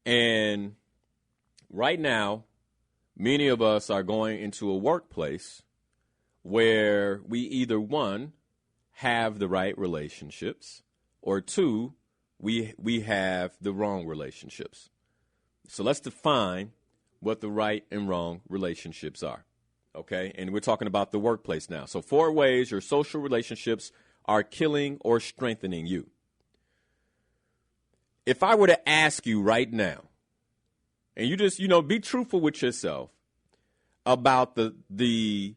Speaker 2: And right now, many of us are going into a workplace where we either, one, have the right relationships, or two, we have the wrong relationships. So let's define what the right and wrong relationships are, okay? And we're talking about the workplace now. So 4 ways your social relationships are killing or strengthening you. If I were to ask you right now, and you just, be truthful with yourself about the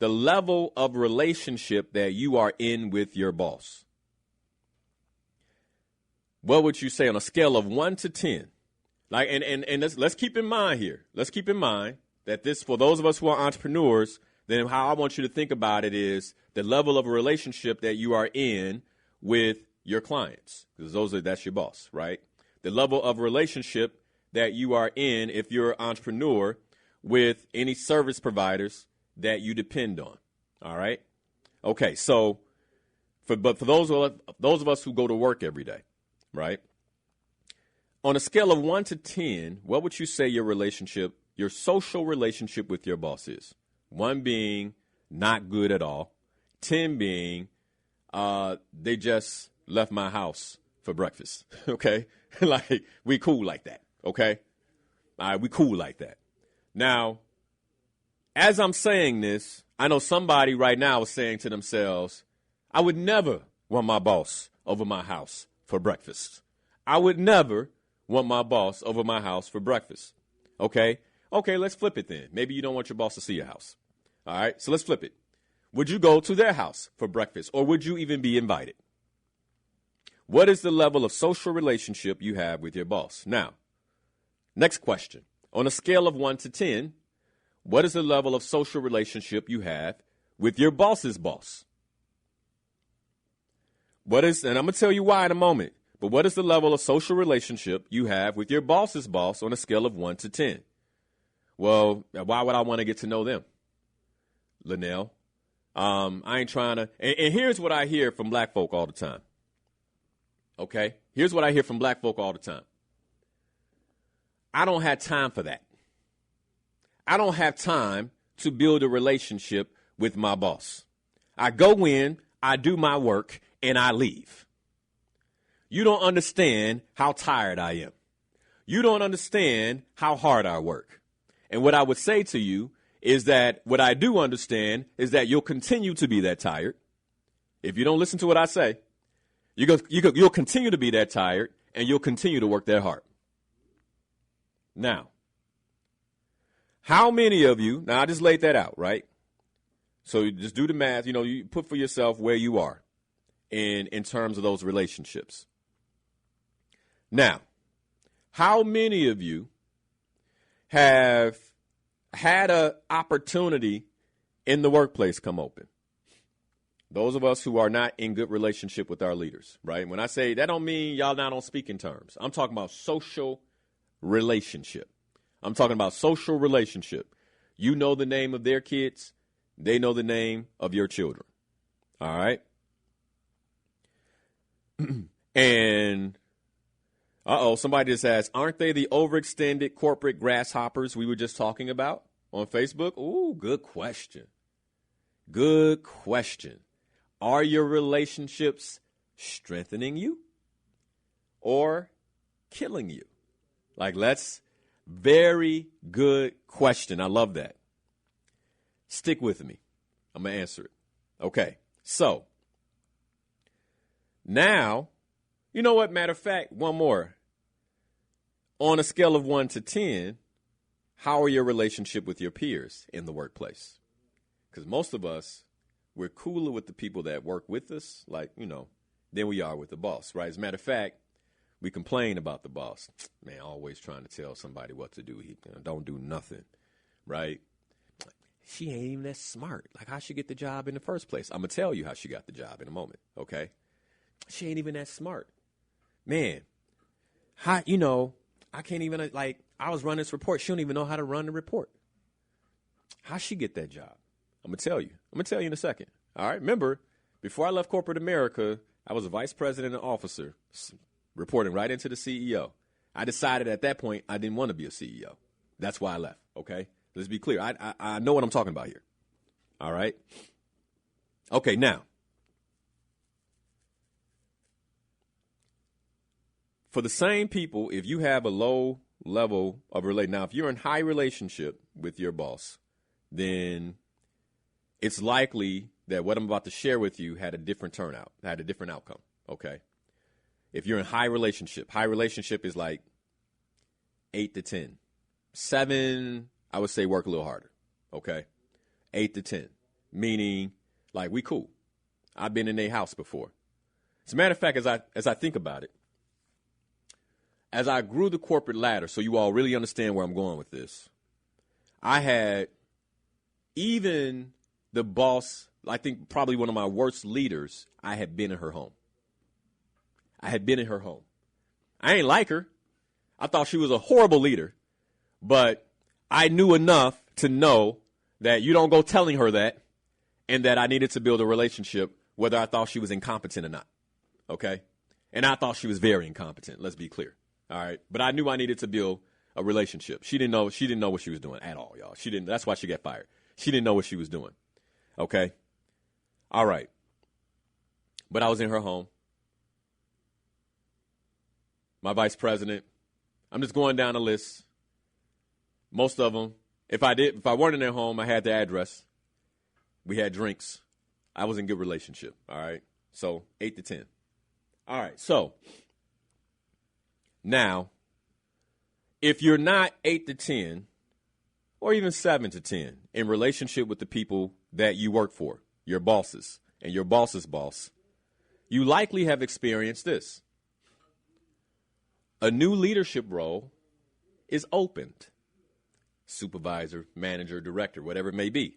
Speaker 2: level of relationship that you are in with your boss, what would you say on a scale of 1 to 10? Like, and let's keep in mind here. Let's keep in mind that this, for those of us who are entrepreneurs, then how I want you to think about it is the level of a relationship that you are in with your clients, because that's your boss, right? The level of relationship that you are in, if you're an entrepreneur, with any service providers that you depend on. All right. Okay. So, for those of us who go to work every day, right? On a scale of 1 to 10, what would you say your social relationship with your boss is? 1 being not good at all. 10 being they just left my house for breakfast. Okay? Like, we cool like that. Okay? All right, we cool like that. Now, as I'm saying this, I know somebody right now is saying to themselves, I would never want my boss over my house for breakfast. I would never want my boss over my house for breakfast. Okay? Okay, let's flip it then. Maybe you don't want your boss to see your house. All right, so let's flip it. Would you go to their house for breakfast, or would you even be invited? What is the level of social relationship you have with your boss? Now, next question. On a scale of 1 to 10, what is the level of social relationship you have with your boss's boss? And I'm going to tell you why in a moment, but what is the level of social relationship you have with your boss's boss on a scale of 1 to 10? Well, why would I want to get to know them, Linnell? I ain't trying to. And here's what I hear from black folk all the time. Okay? Here's what I hear from black folk all the time. I don't have time for that. I don't have time to build a relationship with my boss. I go in, I do my work, and I leave. You don't understand how tired I am. You don't understand how hard I work. And what I would say to you is that what I do understand is that you'll continue to be that tired. If you don't listen to what I say, you'll continue to be that tired, and you'll continue to work that hard. Now, how many of you, now I just laid that out, right? So you just do the math, you put for yourself where you are in terms of those relationships. Now, how many of you have had an opportunity in the workplace come open? Those of us who are not in good relationship with our leaders, right? When I say that, don't mean y'all not on speaking terms. I'm talking about social relationship. I'm talking about social relationship. You know the name of their kids. They know the name of your children. All right? And, somebody just asked, aren't they the overextended corporate grasshoppers we were just talking about on Facebook? Ooh, good question. Good question. Are your relationships strengthening you or killing you? Very good question. I love that. Stick with me. I'm going to answer it. Okay. So, now, you know what? Matter of fact, one more. On a scale of 1 to 10, how are your relationship with your peers in the workplace? Because most of us, we're cooler with the people that work with us, than we are with the boss, right? As a matter of fact, we complain about the boss. Man, always trying to tell somebody what to do. He don't do nothing, right? She ain't even that smart. How she get the job in the first place? I'm going to tell you how she got the job in a moment, okay? She ain't even that smart. Man, I can't even, I was running this report. She don't even know how to run the report. How she get that job? I'm going to tell you. I'm going to tell you in a second. All right? Remember, before I left corporate America, I was a vice president and officer, reporting right into the CEO. I decided at that point I didn't want to be a CEO. That's why I left, okay? Let's be clear. I know what I'm talking about here. All right? Okay, now, for the same people, if you have a low level of relation, now if you're in high relationship with your boss, then it's likely that what I'm about to share with you had a different turnout, had a different outcome, okay? If you're in high relationship is 8 to 10. 7, I would say work a little harder, okay? 8 to 10, meaning we cool. I've been in their house before. As a matter of fact, as I think about it, as I grew the corporate ladder, so you all really understand where I'm going with this, I had even the boss, I think probably one of my worst leaders, I had been in her home. I ain't like her. I thought she was a horrible leader, but I knew enough to know that you don't go telling her that, and that I needed to build a relationship whether I thought she was incompetent or not, okay? And I thought she was very incompetent, let's be clear, all right? But I knew I needed to build a relationship. She didn't know what she was doing at all, y'all. That's why she got fired. She didn't know what she was doing. Okay? All right. But I was in her home. My vice president. I'm just going down the list. Most of them. If I weren't in their home, I had the address. We had drinks. I was in good relationship. All right. So 8 to 10. All right. So now, if you're not 8 to 10 or even 7 to 10 in relationship with the people that you work for, your bosses and your boss's boss, you likely have experienced this. A new leadership role is opened. Supervisor, manager, director, whatever it may be.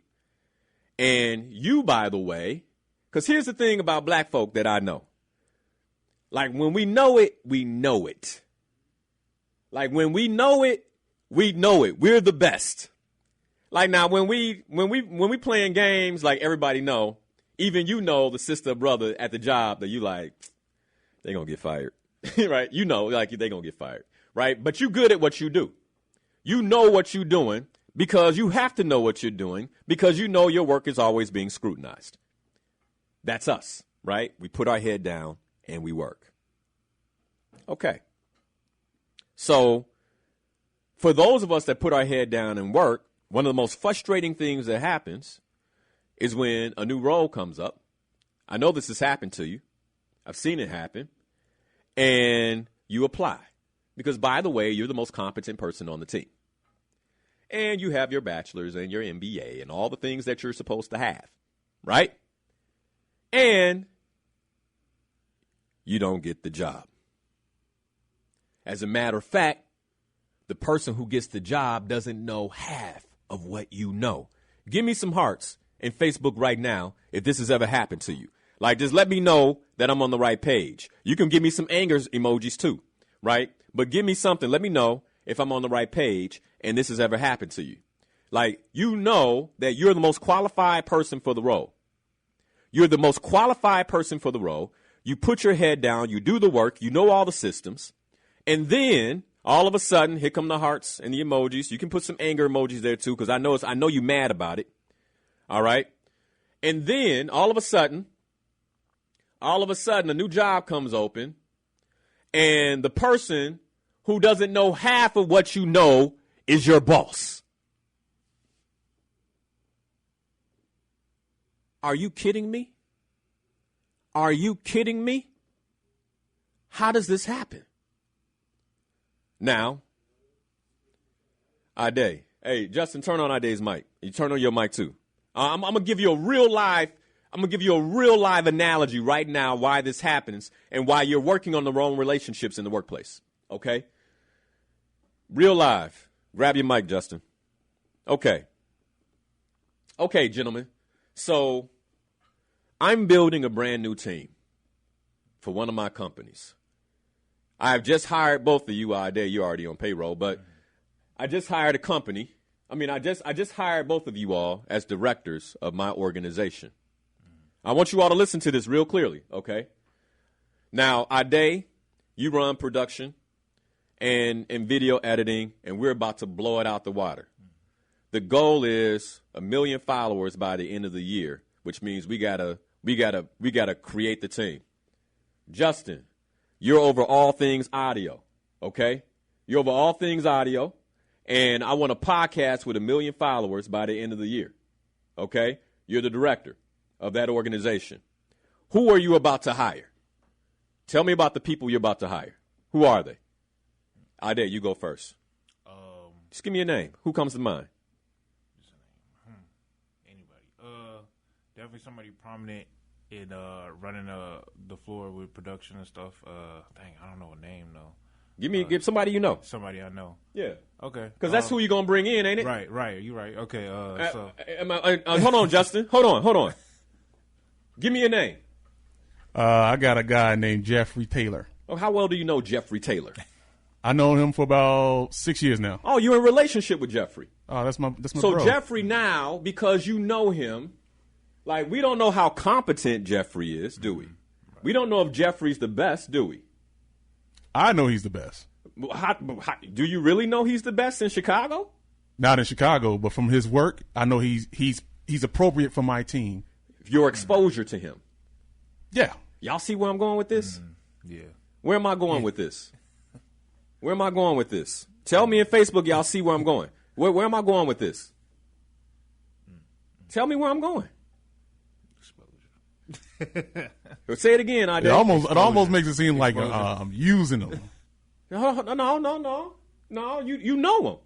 Speaker 2: And you, by the way, because here's the thing about black folk that I know. Like when we know it, we know it. Like when we know it, we know it. We're the best. Like now when we playing games, like everybody know, even you know the sister or brother at the job that you like, they gonna get fired. Right? You know, like they gonna get fired. Right? But you good at what you do. You know what you're doing because you have to know what you're doing because you know your work is always being scrutinized. That's us, right? We put our head down and we work. Okay. So for those of us that put our head down and work, one of the most frustrating things that happens is when a new role comes up. I know this has happened to you. I've seen it happen. And you apply. Because, by the way, you're the most competent person on the team. And you have your bachelor's and your MBA and all the things that you're supposed to have, right? And you don't get the job. As a matter of fact, the person who gets the job doesn't know half of what you know. Give me some hearts in Facebook right now if this has ever happened to you. Like, just let me know that I'm on the right page. You can give me some anger emojis too, right? But give me something. Let me know if I'm on the right page and this has ever happened to you. Like, you know that you're the most qualified person for the role. You're the most qualified person for the role. You put your head down. You do the work. You know all the systems. And then all of a sudden, here come the hearts and the emojis. You can put some anger emojis there too because I know you're mad about it. All right. And then all of a sudden, a new job comes open. And the person who doesn't know half of what you know is your boss. Are you kidding me? Are you kidding me? How does this happen? Now, Ade. Hey, Justin, turn on Ade's mic. You turn on your mic too. I'm gonna give you a real live analogy right now why this happens and why you're working on the wrong relationships in the workplace. Okay? Real live. Grab your mic, Justin. Okay. Okay, gentlemen. So I'm building a brand new team for one of my companies. I've just hired both of you out there. You're already on payroll, but I just hired a company. I just hired both of you all as directors of my organization. I want you all to listen to this real clearly, okay? Now, Ade, you run production and video editing, and we're about to blow it out the water. The goal is 1 million followers by the end of the year, which means we gotta create the team. Justin, you're over all things audio, okay? You're over all things audio, and I want a podcast with 1 million followers by the end of the year, okay? You're the director of that organization. Who are you about to hire? Tell me about the people you're about to hire. Who are they? Ade, you go first. Just give me a name. Who comes to mind?
Speaker 5: Anybody. Definitely somebody prominent in running the floor with production and stuff. I don't know a name though.
Speaker 2: Give somebody you know.
Speaker 5: Somebody I know.
Speaker 2: Yeah.
Speaker 5: Okay.
Speaker 2: Because that's who you're gonna bring in, ain't it?
Speaker 5: Right. You're right. Okay.
Speaker 2: Hold on, Justin. Hold on. Give me a name.
Speaker 6: I got a guy named Jeffrey Taylor.
Speaker 2: Oh, how well do you know Jeffrey Taylor?
Speaker 6: I know him for about 6 years now.
Speaker 2: Oh, you're in a relationship with Jeffrey.
Speaker 6: Oh, that's my
Speaker 2: so
Speaker 6: bro.
Speaker 2: Jeffrey now, because you know him, like we don't know how competent Jeffrey is, do we? We don't know if Jeffrey's the best, do we?
Speaker 6: I know he's the best.
Speaker 2: Do you really know he's the best in Chicago?
Speaker 6: Not in Chicago, but from his work, I know he's he's appropriate for my team.
Speaker 2: Your exposure to him.
Speaker 6: Yeah.
Speaker 2: Y'all see where I'm going with this?
Speaker 5: Yeah.
Speaker 2: Where am I going with this? Where am I going with this? Tell me in Facebook, y'all see where I'm going. Where am I going with this? Tell me where I'm going.
Speaker 5: Exposure.
Speaker 2: Say it again, I
Speaker 6: It almost makes it seem like I'm using them.
Speaker 2: No. You know him.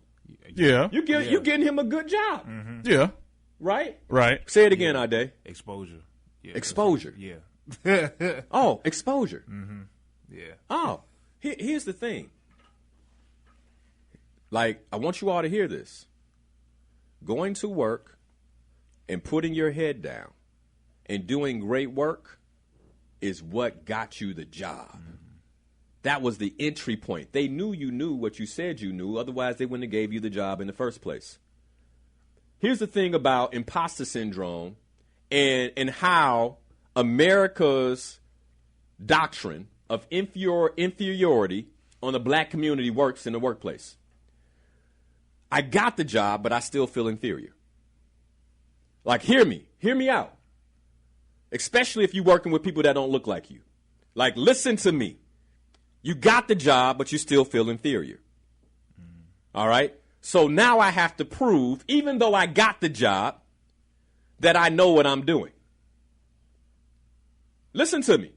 Speaker 6: Yeah.
Speaker 2: You getting him a good job.
Speaker 5: Mm-hmm.
Speaker 6: Yeah.
Speaker 2: Right?
Speaker 6: Right.
Speaker 2: Say it again, Ade.
Speaker 5: Exposure. Yeah,
Speaker 2: Exposure.
Speaker 5: Yeah.
Speaker 2: Oh, exposure.
Speaker 5: Mm-hmm. Yeah.
Speaker 2: Oh, here's the thing. Like, I want you all to hear this. Going to work and putting your head down and doing great work is what got you the job. Mm-hmm. That was the entry point. They knew you knew what you said you knew. Otherwise, they wouldn't have gave you the job in the first place. Here's the thing about imposter syndrome and how America's doctrine of inferiority on the black community works in the workplace. I got the job, but I still feel inferior. Like, hear me out. Especially if you're working with people that don't look like you. Like, listen to me. You got the job, but you still feel inferior. All right? So now I have to prove, even though I got the job, that I know what I'm doing. Listen to me.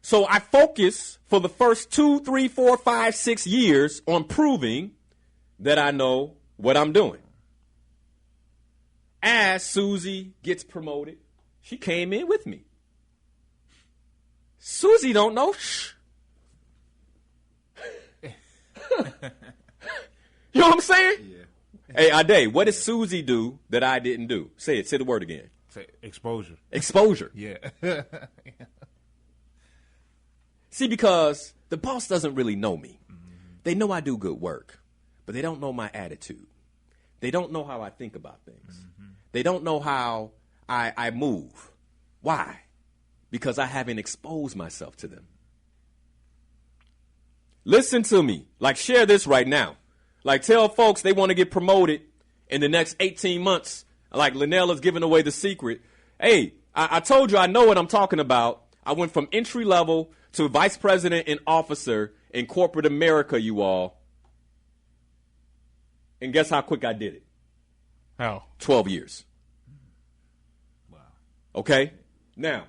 Speaker 2: So I focus for the first 2, 3, 4, 5, 6 years on proving that I know what I'm doing. As Susie gets promoted, she came in with me. Susie don't know. Shh. You know what I'm saying? Yeah. Hey, Ade, what did Susie do that I didn't do? Say it. Say the word again.
Speaker 5: Say exposure.
Speaker 2: Exposure.
Speaker 5: Yeah.
Speaker 2: See, because the boss doesn't really know me. Mm-hmm. They know I do good work, but they don't know my attitude. They don't know how I think about things. Mm-hmm. They don't know how I move. Why? Because I haven't exposed myself to them. Listen to me. Like, share this right now. Like, tell folks they want to get promoted in the next 18 months. Like, Linnell is giving away the secret. Hey, I told you I know what I'm talking about. I went from entry level to vice president and officer in corporate America, you all. And guess how quick I did it?
Speaker 6: How?
Speaker 2: 12 years.
Speaker 5: Wow.
Speaker 2: Okay? Now,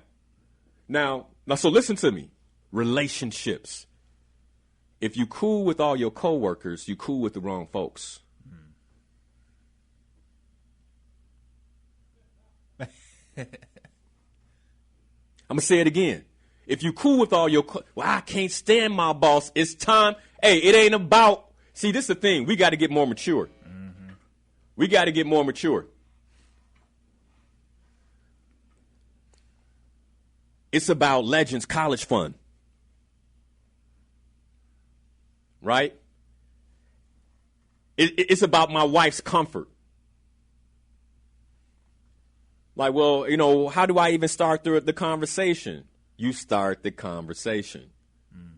Speaker 2: so listen to me. Relationships. If you cool with all your coworkers, you cool with the wrong folks. I'm going to say it again. If you cool with all your, well, I can't stand my boss. It's time. Hey, it ain't about, see, this is the thing. We got to get more mature. Mm-hmm. We got to get more mature. It's about Legends College Fund. Right? It's about my wife's comfort. Like, well, you know, how do I even start the conversation? You start the conversation. Mm-hmm.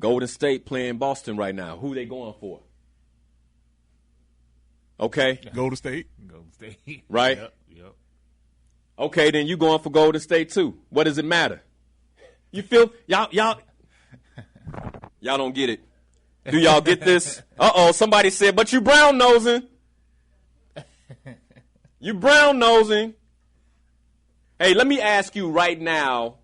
Speaker 2: Golden State playing Boston right now. Who they going for? Okay.
Speaker 6: Golden State.
Speaker 5: Golden State.
Speaker 2: Right?
Speaker 5: Yep.
Speaker 2: Okay, then you going for Golden State too. What does it matter? You feel y'all don't get it. Do y'all get this? Uh-oh, somebody said, but you brown nosing. You brown nosing. Hey, let me ask you right now.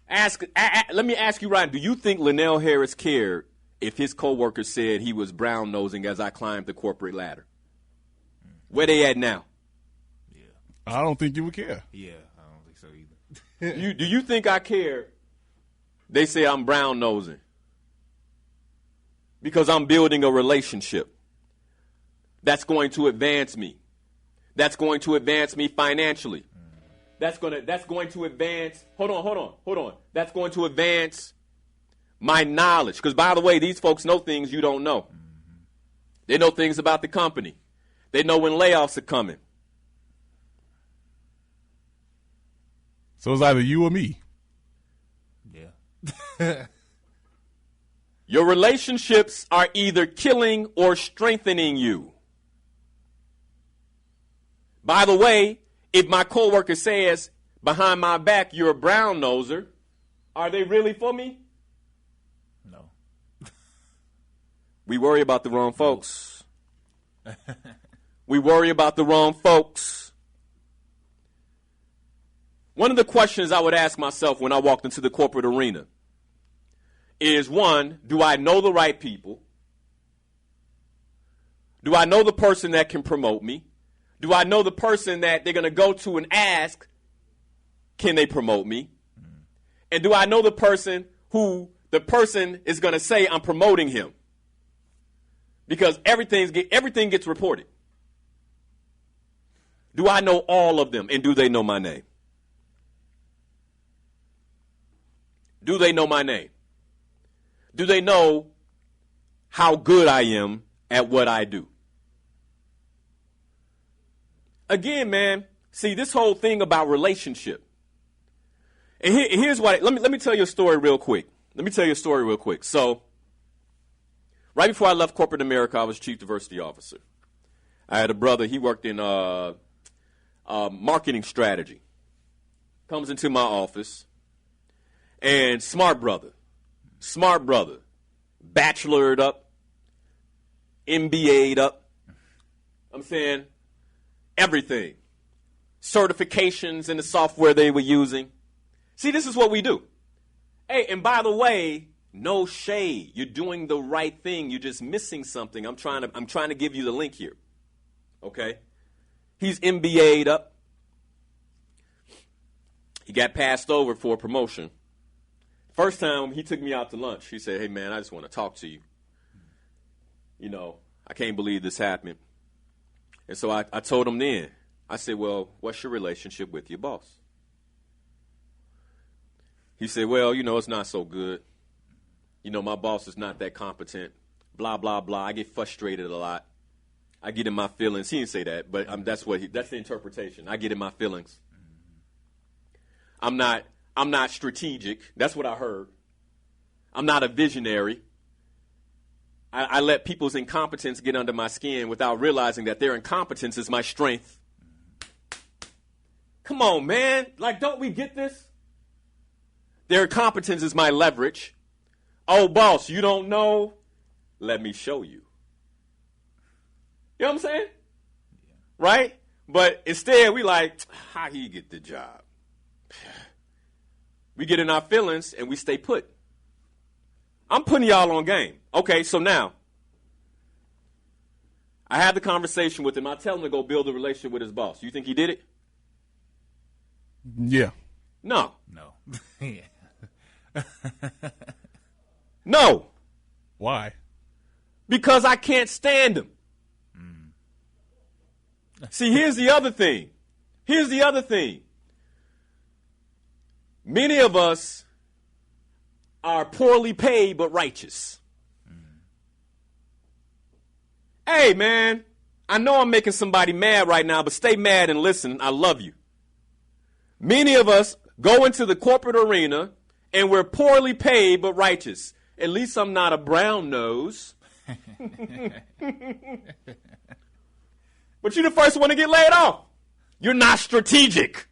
Speaker 2: Let me ask you right now. Do you think Linnell Harris cared if his coworker said he was brown nosing as I climbed the corporate ladder? Where they at now?
Speaker 5: Yeah.
Speaker 6: I don't think you would care.
Speaker 5: Yeah, I don't think so either.
Speaker 2: Do you think I care? They say I'm brown nosing because I'm building a relationship that's going to advance me. That's going to advance me financially. That's going to advance. Hold on. That's going to advance my knowledge. Because, by the way, these folks know things you don't know. They know things about the company. They know when layoffs are coming.
Speaker 6: So it's either you or me.
Speaker 5: Yeah.
Speaker 2: Your relationships are either killing or strengthening you. By the way, if my coworker says behind my back you're a brown noser, are they really for me?
Speaker 5: No.
Speaker 2: We worry about the wrong folks. We worry about the wrong folks. One of the questions I would ask myself when I walked into the corporate arena is, one, do I know the right people? Do I know the person that can promote me? Do I know the person that they're going to go to and ask, can they promote me? And do I know the person who the person is going to say, I'm promoting him? Because everything gets reported. Do I know all of them, and do they know my name? Do they know my name? Do they know how good I am at what I do? Again, man, see, this whole thing about relationship. And here's what, let me tell you a story real quick. So, right before I left corporate America, I was chief diversity officer. I had a brother, he worked in marketing strategy. Comes into my office, and smart brother, bachelored up, MBA'd up. I'm saying everything. Certifications in the software they were using. See, this is what we do. Hey, and by the way, no shade. You're doing the right thing. You're just missing something. I'm trying to give you the link here. Okay? He's MBA'd up. He got passed over for a promotion. First time he took me out to lunch, he said, hey, man, I just want to talk to you. You know, I can't believe this happened. And so I told him then, I said, well, what's your relationship with your boss? He said, well, you know, it's not so good. You know, my boss is not that competent. Blah, blah, blah. I get frustrated a lot. I get in my feelings. He didn't say that, but that's the interpretation. I get in my feelings. I'm not strategic. That's what I heard. I'm not a visionary. I let people's incompetence get under my skin without realizing that their incompetence is my strength. Come on, man. Like, don't we get this? Their incompetence is my leverage. Oh, boss, you don't know? Let me show you. You know what I'm saying? Yeah. Right? But instead, we like, how he get the job? We get in our feelings and we stay put. I'm putting y'all on game. Okay, so now, I have the conversation with him. I tell him to go build a relationship with his boss. You think he did it?
Speaker 6: Yeah.
Speaker 2: No.
Speaker 5: Yeah.
Speaker 2: No.
Speaker 6: Why?
Speaker 2: Because I can't stand him. See, here's the other thing. Many of us are poorly paid but righteous. Hey, man, I know I'm making somebody mad right now, but stay mad and listen. I love you. Many of us go into the corporate arena and we're poorly paid but righteous. At least I'm not a brown nose. But you're the first one to get laid off. You're not strategic.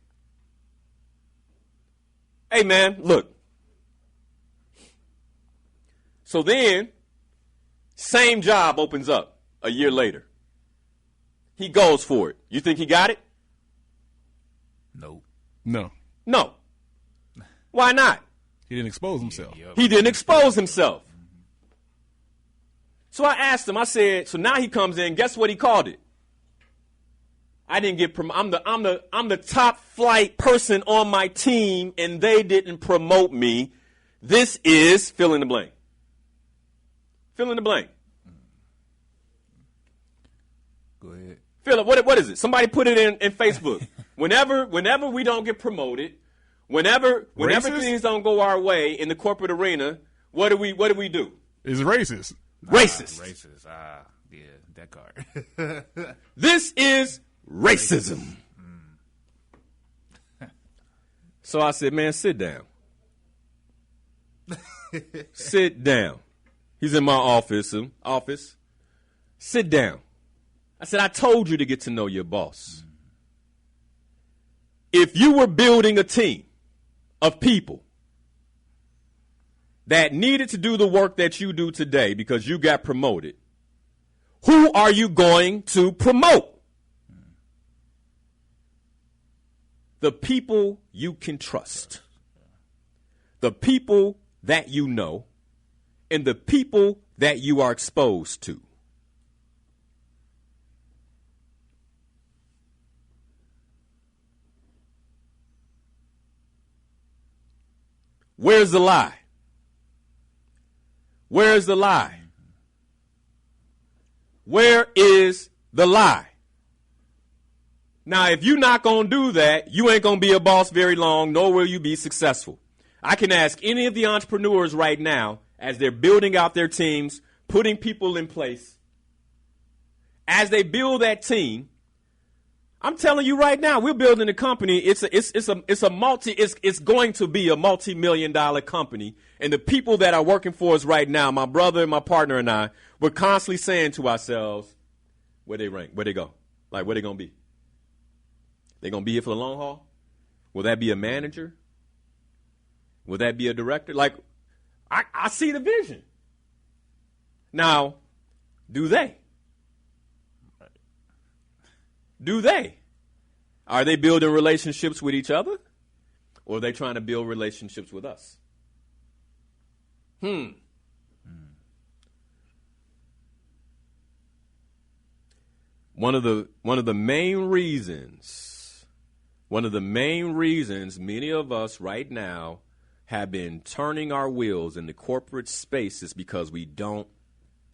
Speaker 2: Hey, man, look. So then, same job opens up a year later. He goes for it. You think he got it?
Speaker 5: Nope.
Speaker 6: No.
Speaker 2: No. Why not?
Speaker 6: He didn't expose himself.
Speaker 2: He didn't expose himself. So I asked him, I said, so now he comes in, guess what he called it? I didn't get promoted. I'm the top flight person on my team, and they didn't promote me. This is fill in the blank. Fill in the blank.
Speaker 5: Go ahead.
Speaker 2: Philip, what is it? Somebody put it in Facebook. Whenever we don't get promoted, whenever things don't go our way in the corporate arena, what do we do?
Speaker 6: It's racist.
Speaker 2: Racist.
Speaker 5: Racist. Yeah, that card.
Speaker 2: This is racism. So I said, man, sit down. Sit down. He's in my office. Sit down. I said, I told you to get to know your boss. If you were building a team of people that needed to do the work that you do today because you got promoted, who are you going to promote? The people you can trust, the people that you know, and the people that you are exposed to. Where's the lie? Where's the lie? Where is the lie? Now, if you're not going to do that, you ain't going to be a boss very long, nor will you be successful. I can ask any of the entrepreneurs right now, as they're building out their teams, putting people in place, as they build that team, I'm telling you right now, we're building a company. It's going to be a multi-million-dollar company. And the people that are working for us right now, my brother and my partner and I, we're constantly saying to ourselves, where they rank, where they go, like where they going to be. They going to be here for the long haul? Will that be a manager? Will that be a director? Like, I see the vision. Now, do they? Do they? Are they building relationships with each other? Or are they trying to build relationships with us? One of the main reasons many of us right now have been turning our wheels in the corporate space is because we don't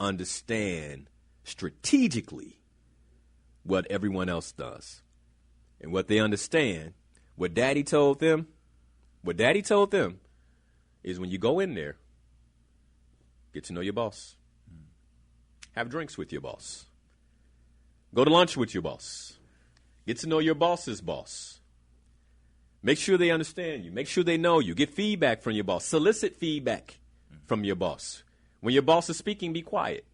Speaker 2: understand strategically what everyone else does. And what they understand, what daddy told them is when you go in there, get to know your boss. Have drinks with your boss. Go to lunch with your boss. Get to know your boss's boss. Make sure they understand you. Make sure they know you. Get feedback from your boss. Solicit feedback from your boss. When your boss is speaking, be quiet.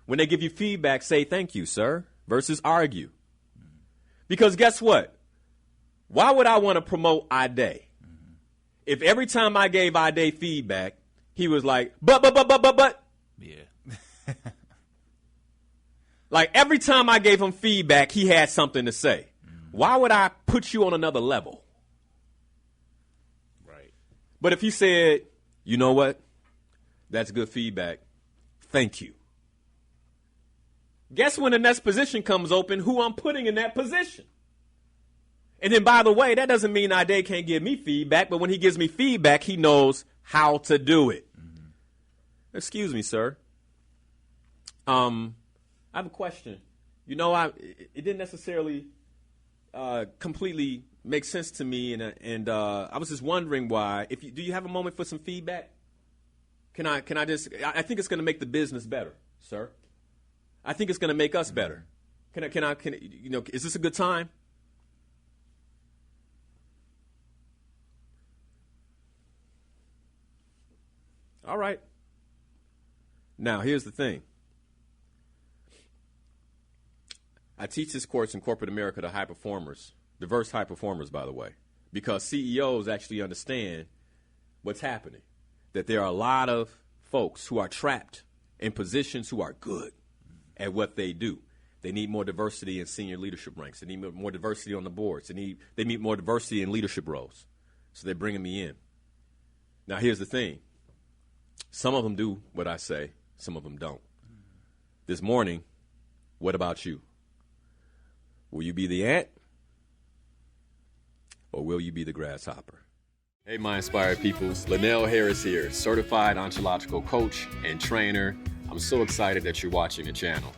Speaker 2: When they give you feedback, say thank you, sir, versus argue. Because guess what? Why would I want to promote Ade? If every time I gave Ade feedback, he was like, but.
Speaker 5: Yeah.
Speaker 2: Like every time I gave him feedback, he had something to say. Why would I put you on another level?
Speaker 5: Right.
Speaker 2: But if he said, you know what? That's good feedback. Thank you. Guess when the next position comes open, who I'm putting in that position? And then, by the way, that doesn't mean Ade can't give me feedback, but when he gives me feedback, he knows how to do it. Excuse me, sir. I have a question. You know, it didn't necessarily completely make sense to me, and I was just wondering why. Do you have a moment for some feedback? I think it's going to make the business better, sir. I think it's going to make us better. Is this a good time? All right. Now, here's the thing. I teach this course in corporate America to high performers, diverse high performers, by the way, because CEOs actually understand what's happening, that there are a lot of folks who are trapped in positions who are good at what they do. They need more diversity in senior leadership ranks. They need more diversity on the boards. They need more diversity in leadership roles. So they're bringing me in. Now, here's the thing. Some of them do what I say. Some of them don't. This morning, what about you? Will you be the ant? Or will you be the grasshopper? Hey, my inspired peoples. Linnell Harris here, certified ontological coach and trainer. I'm so excited that you're watching the channel.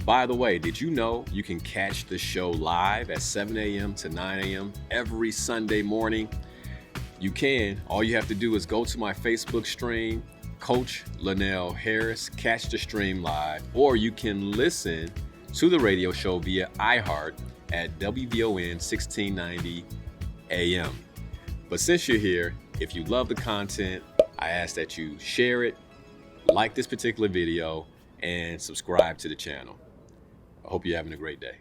Speaker 2: By the way, did you know you can catch the show live at 7 a.m. to 9 a.m. every Sunday morning? You can. All you have to do is go to my Facebook stream, Coach Linnell Harris, catch the stream live, or you can listen to the radio show via iHeart at WVON 1690 AM. But since you're here, if you love the content, I ask that you share it, like this particular video, and subscribe to the channel. I hope you're having a great day.